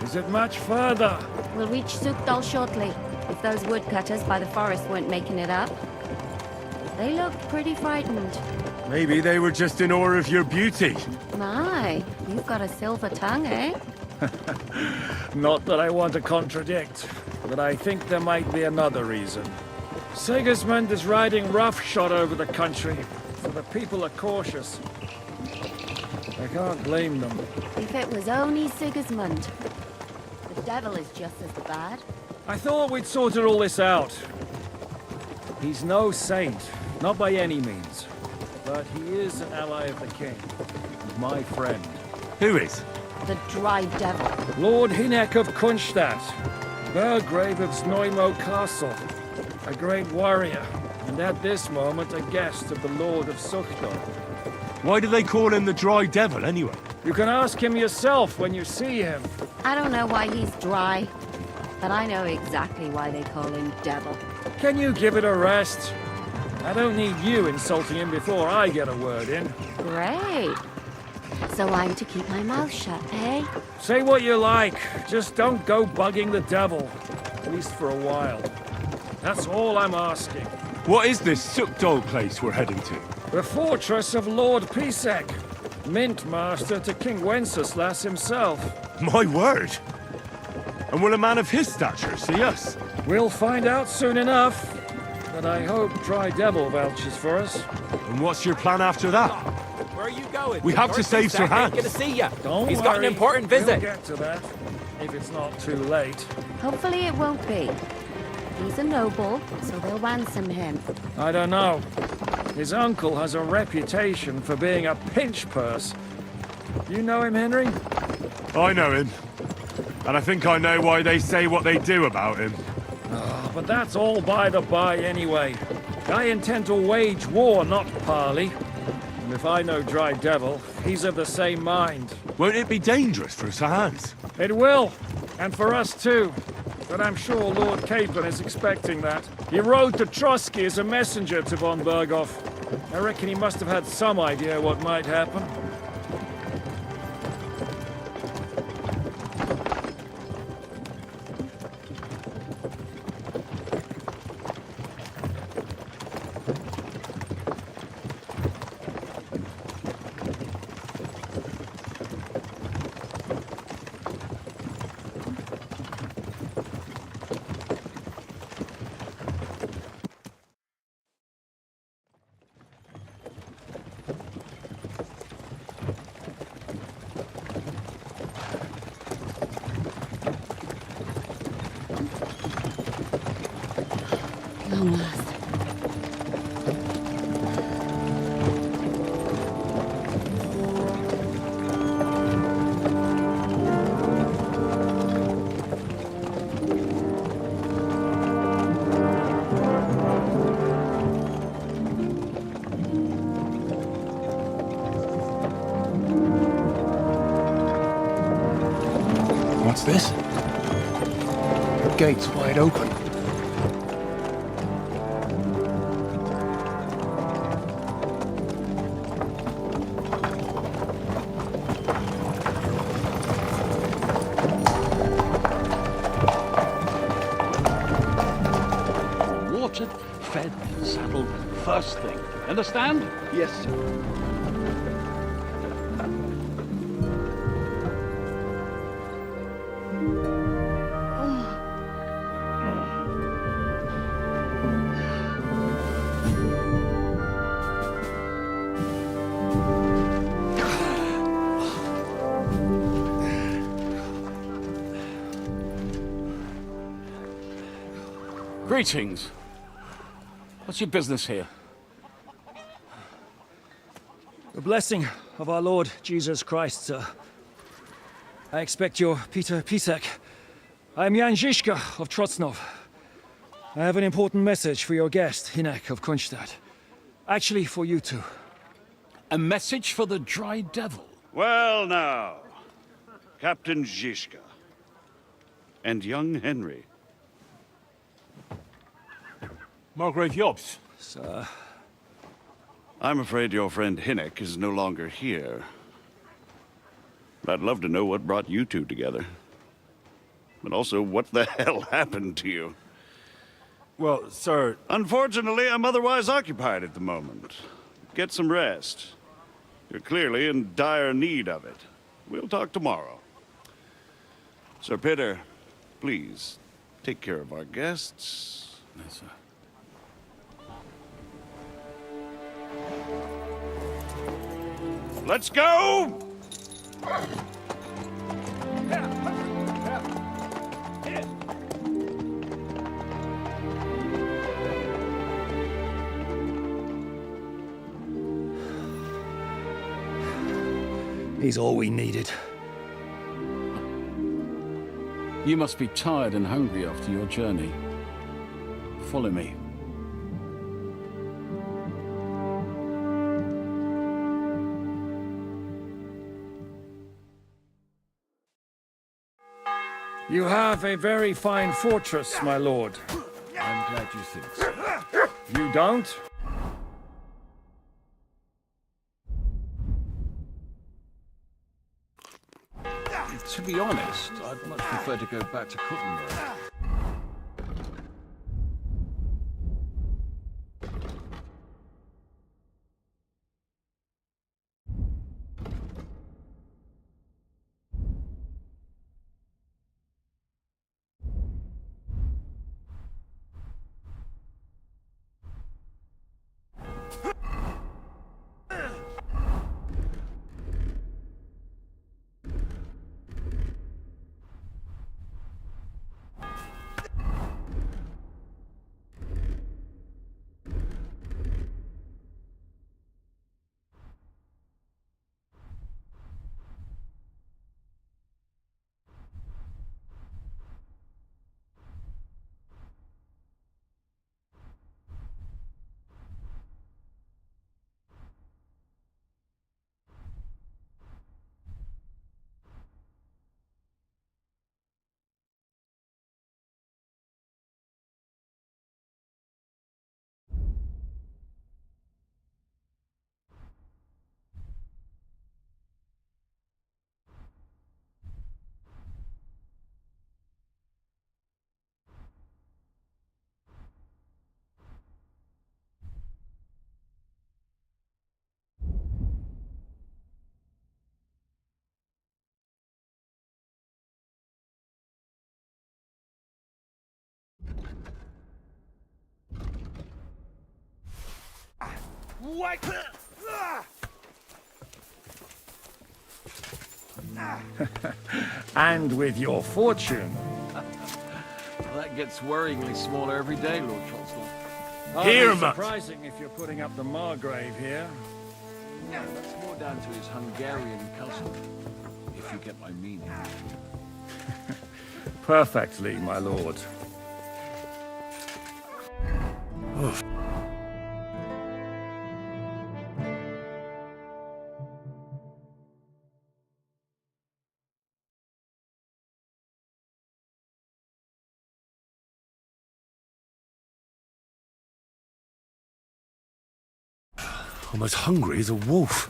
Is it much further? We'll reach Sukdal shortly, if those woodcutters by the forest weren't making it up. They looked pretty frightened. Maybe they were just in awe of your beauty. My, you've got a silver tongue, eh? Not that I want to contradict, but I think there might be another reason. Sigismund is riding roughshod over the country, so the people are cautious. I can't blame them. If it was only Sigismund. The devil is just as bad. I thought we'd sorted all this out. He's no saint, not by any means. But he is an ally of the king. My friend. Who is? The dry devil. Lord Hinek of Kunstadt, Burgrave of Znojmo Castle, a great warrior, and at this moment a guest of the Lord of Sukhdal. Why do they call him the Dry Devil, anyway? You can ask him yourself when you see him. I don't know why he's dry, but I know exactly why they call him Devil. Can you give it a rest? I don't need you insulting him before I get a word in. Great. So I'm to keep my mouth shut, eh? Say what you like, just don't go bugging the devil. At least for a while. That's all I'm asking. What is this Sukdol place we're heading to? The fortress of Lord Pisek, Mint Master to King Wenceslas himself. My word! And will a man of his stature see us? We'll find out soon enough. But I hope Dry Devil vouches for us. And what's your plan after that? Where are you going? We have to save Sir Hans. Good to see ya. Don't He's worry. got an important visit. We'll get to that, if it's not too late. Hopefully it won't be. He's a noble, so they'll ransom him. I don't know. His uncle has a reputation for being a pinch purse. You know him, Henry? I know him. And I think I know why they say what they do about him. Oh, but that's all by the by anyway. I intend to wage war, not parley. And if I know Dry Devil, he's of the same mind. Won't it be dangerous for Sir Hans? It will. And for us too. But I'm sure Lord Capon is expecting that. He rode to Trotsky as a messenger to von Berghoff. I reckon he must have had some idea what might happen. Long last. What's this? The gate's wide open. Watered, fed, saddled, first thing. Understand? Yes, sir. Greetings. What's your business here? The blessing of our Lord Jesus Christ, sir. I expect you're Peter Pisek. I am Jan Žižka of Trocnov. I have an important message for your guest, Hinek of Kunstadt. Actually, for you two. A message for the Dry Devil? Well now, Captain Žižka. And young Henry. Margrave Jobs. Sir. I'm afraid your friend Hinek is no longer here. But I'd love to know what brought you two together. But also, what the hell happened to you? Well, sir... Unfortunately, I'm otherwise occupied at the moment. Get some rest. You're clearly in dire need of it. We'll talk tomorrow. Sir Peter, please, take care of our guests. Yes, sir. Let's go! He's all we needed. You must be tired and hungry after your journey. Follow me. You have a very fine fortress, my lord. I'm glad you think so. You don't? To be honest, I'd much prefer to go back to Kuttenberg. And with your fortune. That gets worryingly smaller every day, Lord Trotsville. Hardly surprising if you're putting up the Margrave here. That's more down to his Hungarian cousin, if you get my meaning. Perfectly, my lord. I'm as hungry as a wolf.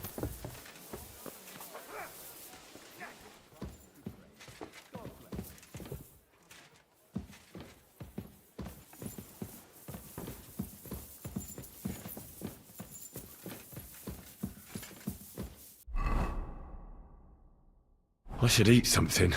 I should eat something.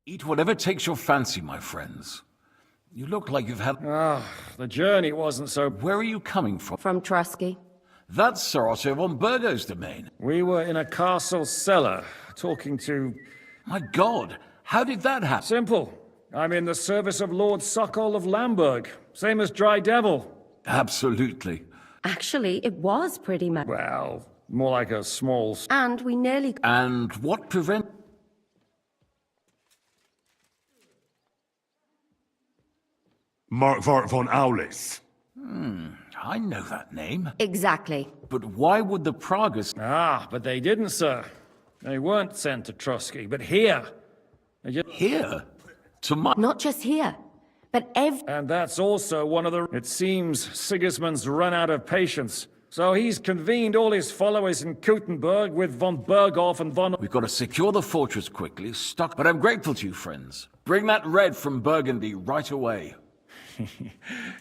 Eat whatever takes your fancy, my friends. You look like you've had... The journey wasn't so... Where are you coming from? From Trusky. That's Sir Otto von Burgo's domain. We were in a castle cellar, talking to... My God, how did that happen? Simple. I'm in the service of Lord Sokol of Lamberg, same as Dry Devil. Absolutely. Actually, it was pretty much. Well, more like a small... And we nearly... And what prevent... Markvart von Aulis. I know that name. Exactly. But why would the Pragas... Ah, but they didn't, sir. They weren't sent to Trotsky, but here. Here? To my... Not just here, but And that's also one of the... It seems Sigismund's run out of patience. So he's convened all his followers in Kuttenberg with von Berghoff and von... We've got to secure the fortress quickly, But I'm grateful to you, friends. Bring that red from Burgundy right away.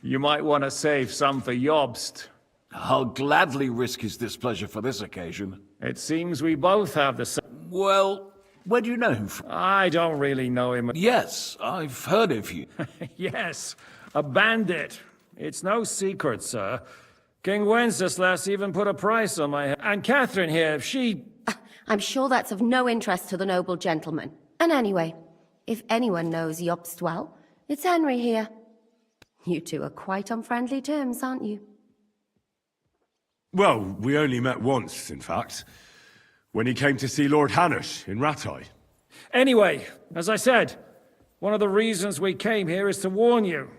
You might want to save some for Jobst. I'll gladly risk his displeasure for this occasion. It seems we both have the same... Well, where do you know him from? I don't really know him. Yes, I've heard of you. Yes, a bandit. It's no secret, sir. King Wenceslas even put a price on my head. And Catherine here, she... I'm sure that's of no interest to the noble gentleman. And anyway, if anyone knows Jobst well, it's Henry here. You two are quite on friendly terms, aren't you? Well, we only met once, in fact. When he came to see Lord Hanush in Rattay. Anyway, as I said, one of the reasons we came here is to warn you.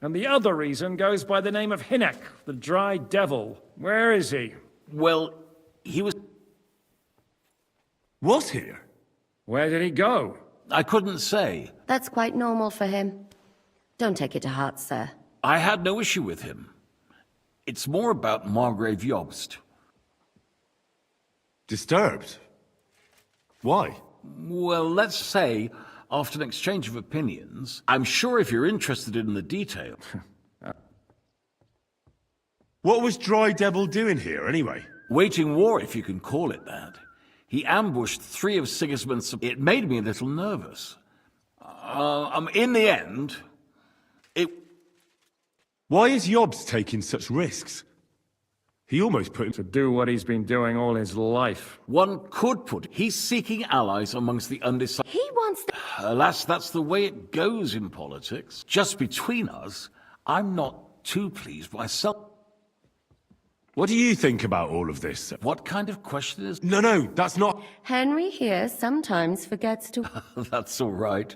And the other reason goes by the name of Hinnek, the Dry Devil. Where is he? Well, he was... Was here? Where did he go? I couldn't say. That's quite normal for him. Don't take it to heart, sir. I had no issue with him. It's more about Margrave Jobst. Disturbed? Why? Well, let's say, after an exchange of opinions, I'm sure if you're interested in the detail... What was Dry Devil doing here, anyway? Waging war, if you can call it that. He ambushed 3 of Sigismund's... It made me a little nervous. In the end... Why is Jobst taking such risks? He almost put him to do what he's been doing all his life. One could put it. He's seeking allies amongst the undecided. He wants to... Alas, that's the way it goes in politics. Just between us, I'm not too pleased myself. What do you think about all of this? What kind of question is... No, that's not... Henry here sometimes forgets to... That's all right.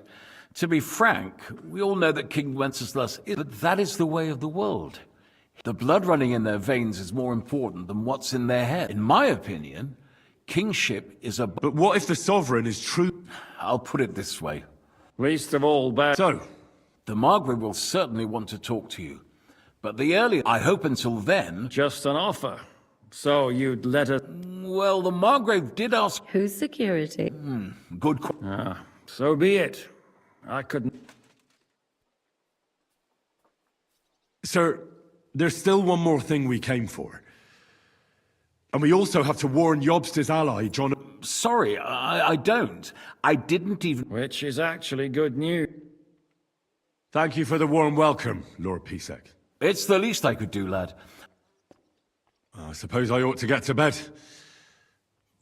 To be frank, we all know that King Wenceslas is... But that is the way of the world. The blood running in their veins is more important than what's in their head. In my opinion, kingship is a... But what if the sovereign is true? I'll put it this way. Least of all bad... So? The Margrave will certainly want to talk to you. But the earlier... I hope until then... Just an offer. So you'd let us... Well, the Margrave did ask... Who's security? Good... So be it. I couldn't... Sir, there's still one more thing we came for. And we also have to warn Jobst's ally, John... Sorry, I don't. I didn't even... Which is actually good news. Thank you for the warm welcome, Lord Pisek. It's the least I could do, lad. I suppose I ought to get to bed.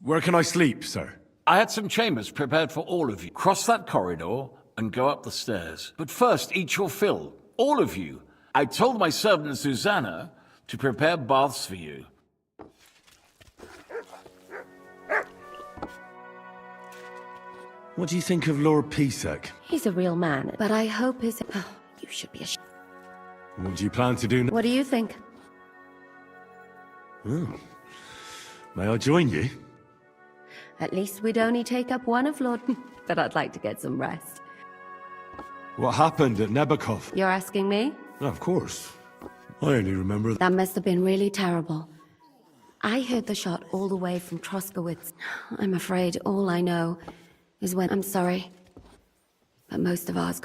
Where can I sleep, sir? I had some chambers prepared for all of you. Cross that corridor and go up the stairs. But first, eat your fill. All of you. I told my servant Susanna to prepare baths for you. What do you think of Lord Pisek? He's a real man, but I hope his... Oh, you should be ashamed. What do you plan to do now? What do you think? Oh. May I join you? At least we'd only take up one of Lord... But I'd like to get some rest. What happened at Nebakov? You're asking me? Of course. I only remember... That must have been really terrible. I heard the shot all the way from Troskowitz. I'm afraid all I know is when... I'm sorry, but most of ours...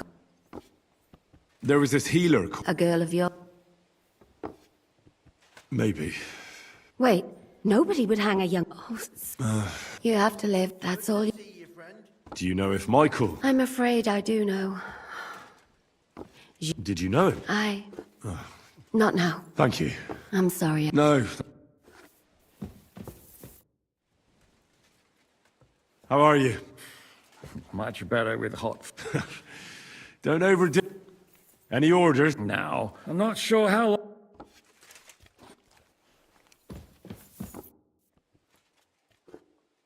There was this healer... A girl of your... Maybe. Wait, nobody would hang a young... Oh, you have to live, that's all you... Do you know if Michael... I'm afraid I do know. Did you know him? Not now. Thank you. I'm sorry. No. How are you? Much better with hot... Don't overdo... Any orders? Now, I'm not sure how long...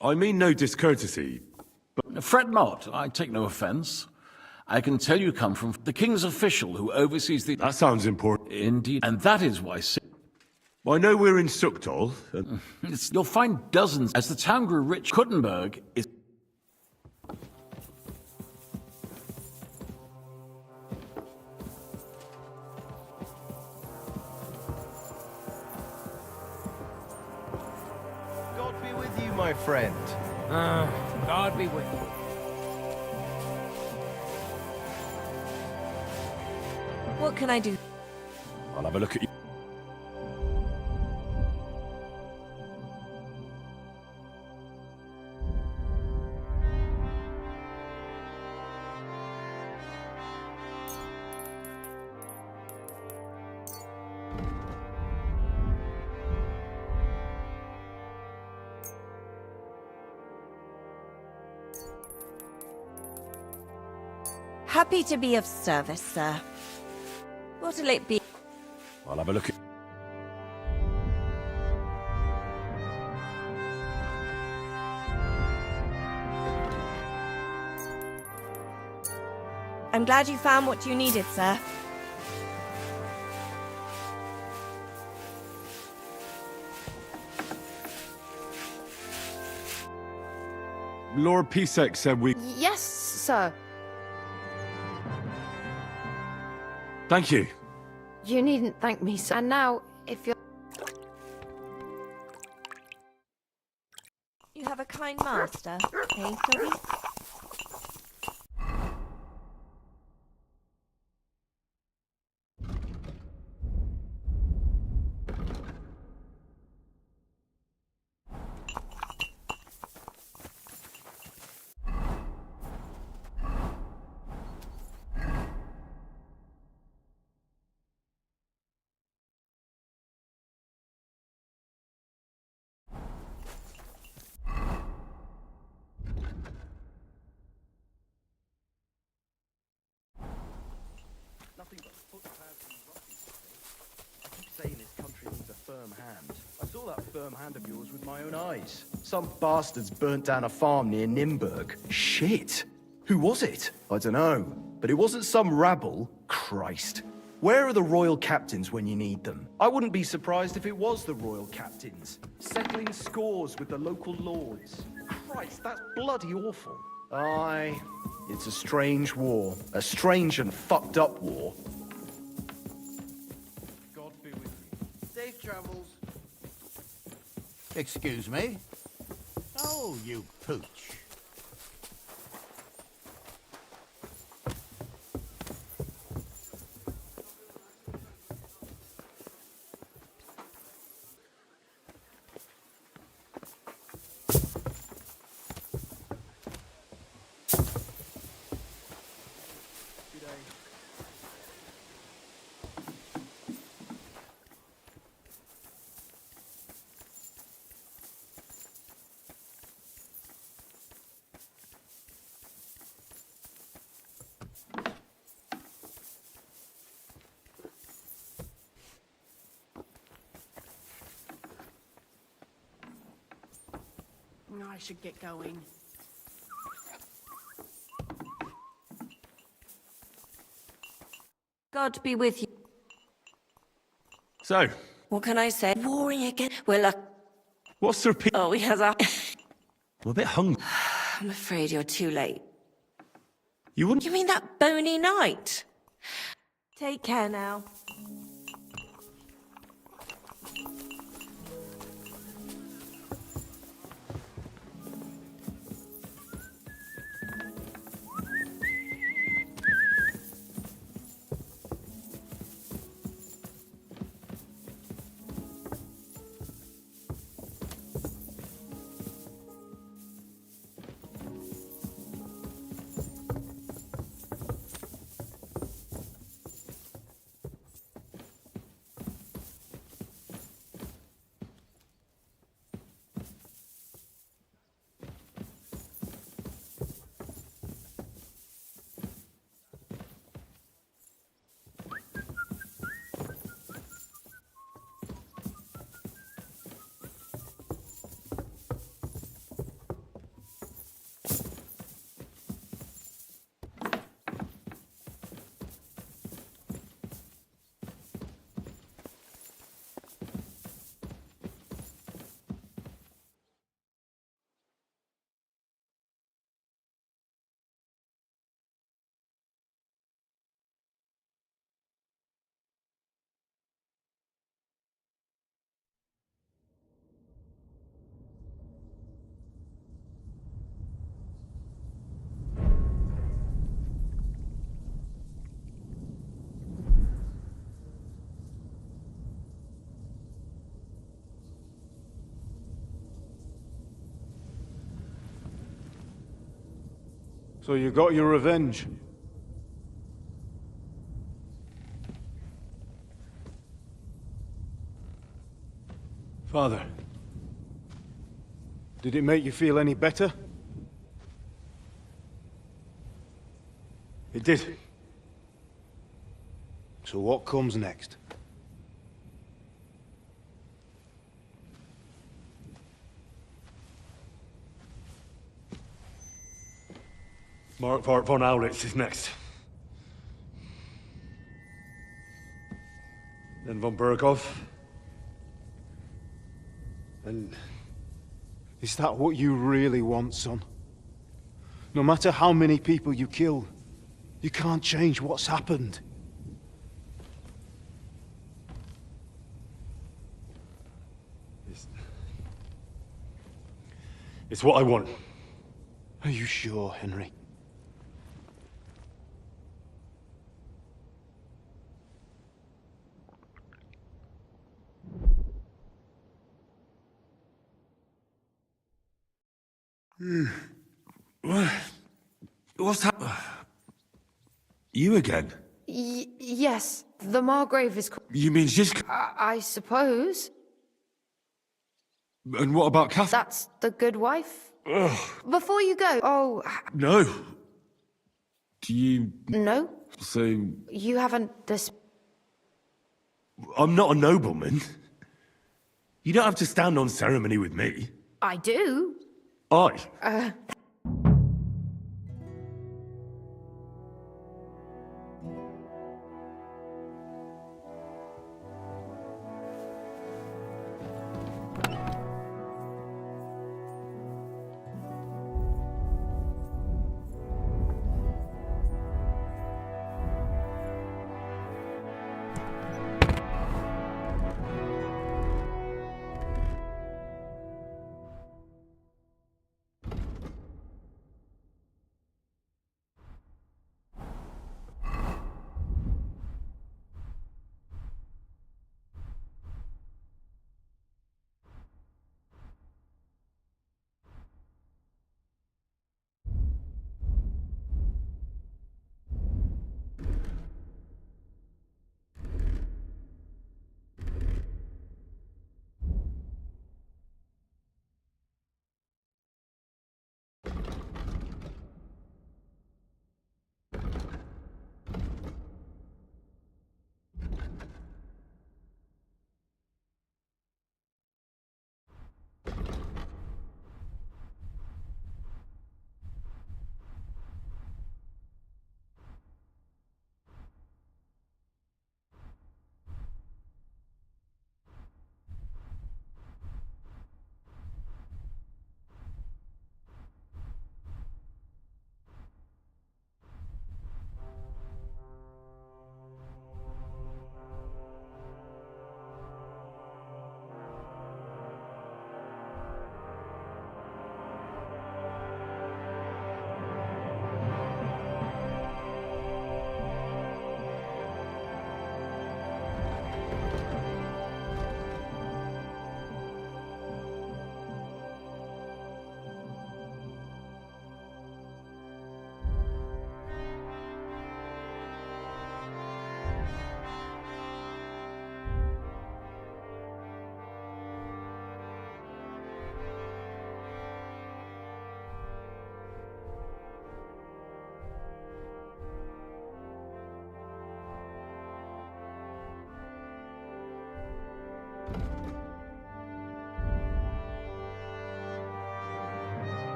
I mean no discourtesy, but... Fret not, I take no offense. I can tell you come from the king's official who oversees the... That sounds important. Indeed, and that is why... I know we're in Suchtol. You'll find dozens. As the town grew rich, Kuttenberg is... God be with you, my friend. God be with you. What can I do? I'll have a look at you. Happy to be of service, sir. What'll it be? I'll have a look at... I'm glad you found what you needed, sir. Lord Pisek said we... Yes, sir. Thank you. You needn't thank me, sir. And now, if you're... You have a kind master, eh, Toby? Nothing but footpaths and rocks. I keep saying this country needs a firm hand. I saw that firm hand of yours with my own eyes. Some bastards burnt down a farm near Nimburg. Shit! Who was it? I don't know. But it wasn't some rabble. Christ. Where are the royal captains when you need them? I wouldn't be surprised if it was the royal captains. Settling scores with the local lords. Christ, that's bloody awful. Aye. It's a strange war. A strange and fucked up war. God be with you. Safe travels. Excuse me? Oh, you pooch. I should get going. God be with you. So, What can I say? Warring again? Well, what's the repeat? oh, he has a... I'm a bit hungry. I'm afraid you're too late. You wouldn't... You mean that bony knight? Take care now. So you got your revenge. Father, did it make you feel any better? It did. So what comes next? Mark von Aulitz is next. Then von Burghoff. And is that what you really want, son? No matter how many people you kill, you can't change what's happened. It's what I want. Are you sure, Henry? What's happened? You again? Yes, the Margrave is called... You mean Zizka? I suppose. And what about Catherine? That's the good wife. Ugh. Before you go, No. Do you... No? So... You haven't I'm not a nobleman. You don't have to stand on ceremony with me. I do. I?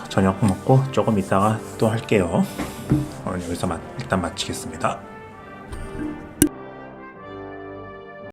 저녁 먹고 조금 있다가 또 할게요. 오늘 여기서 일단 마치겠습니다.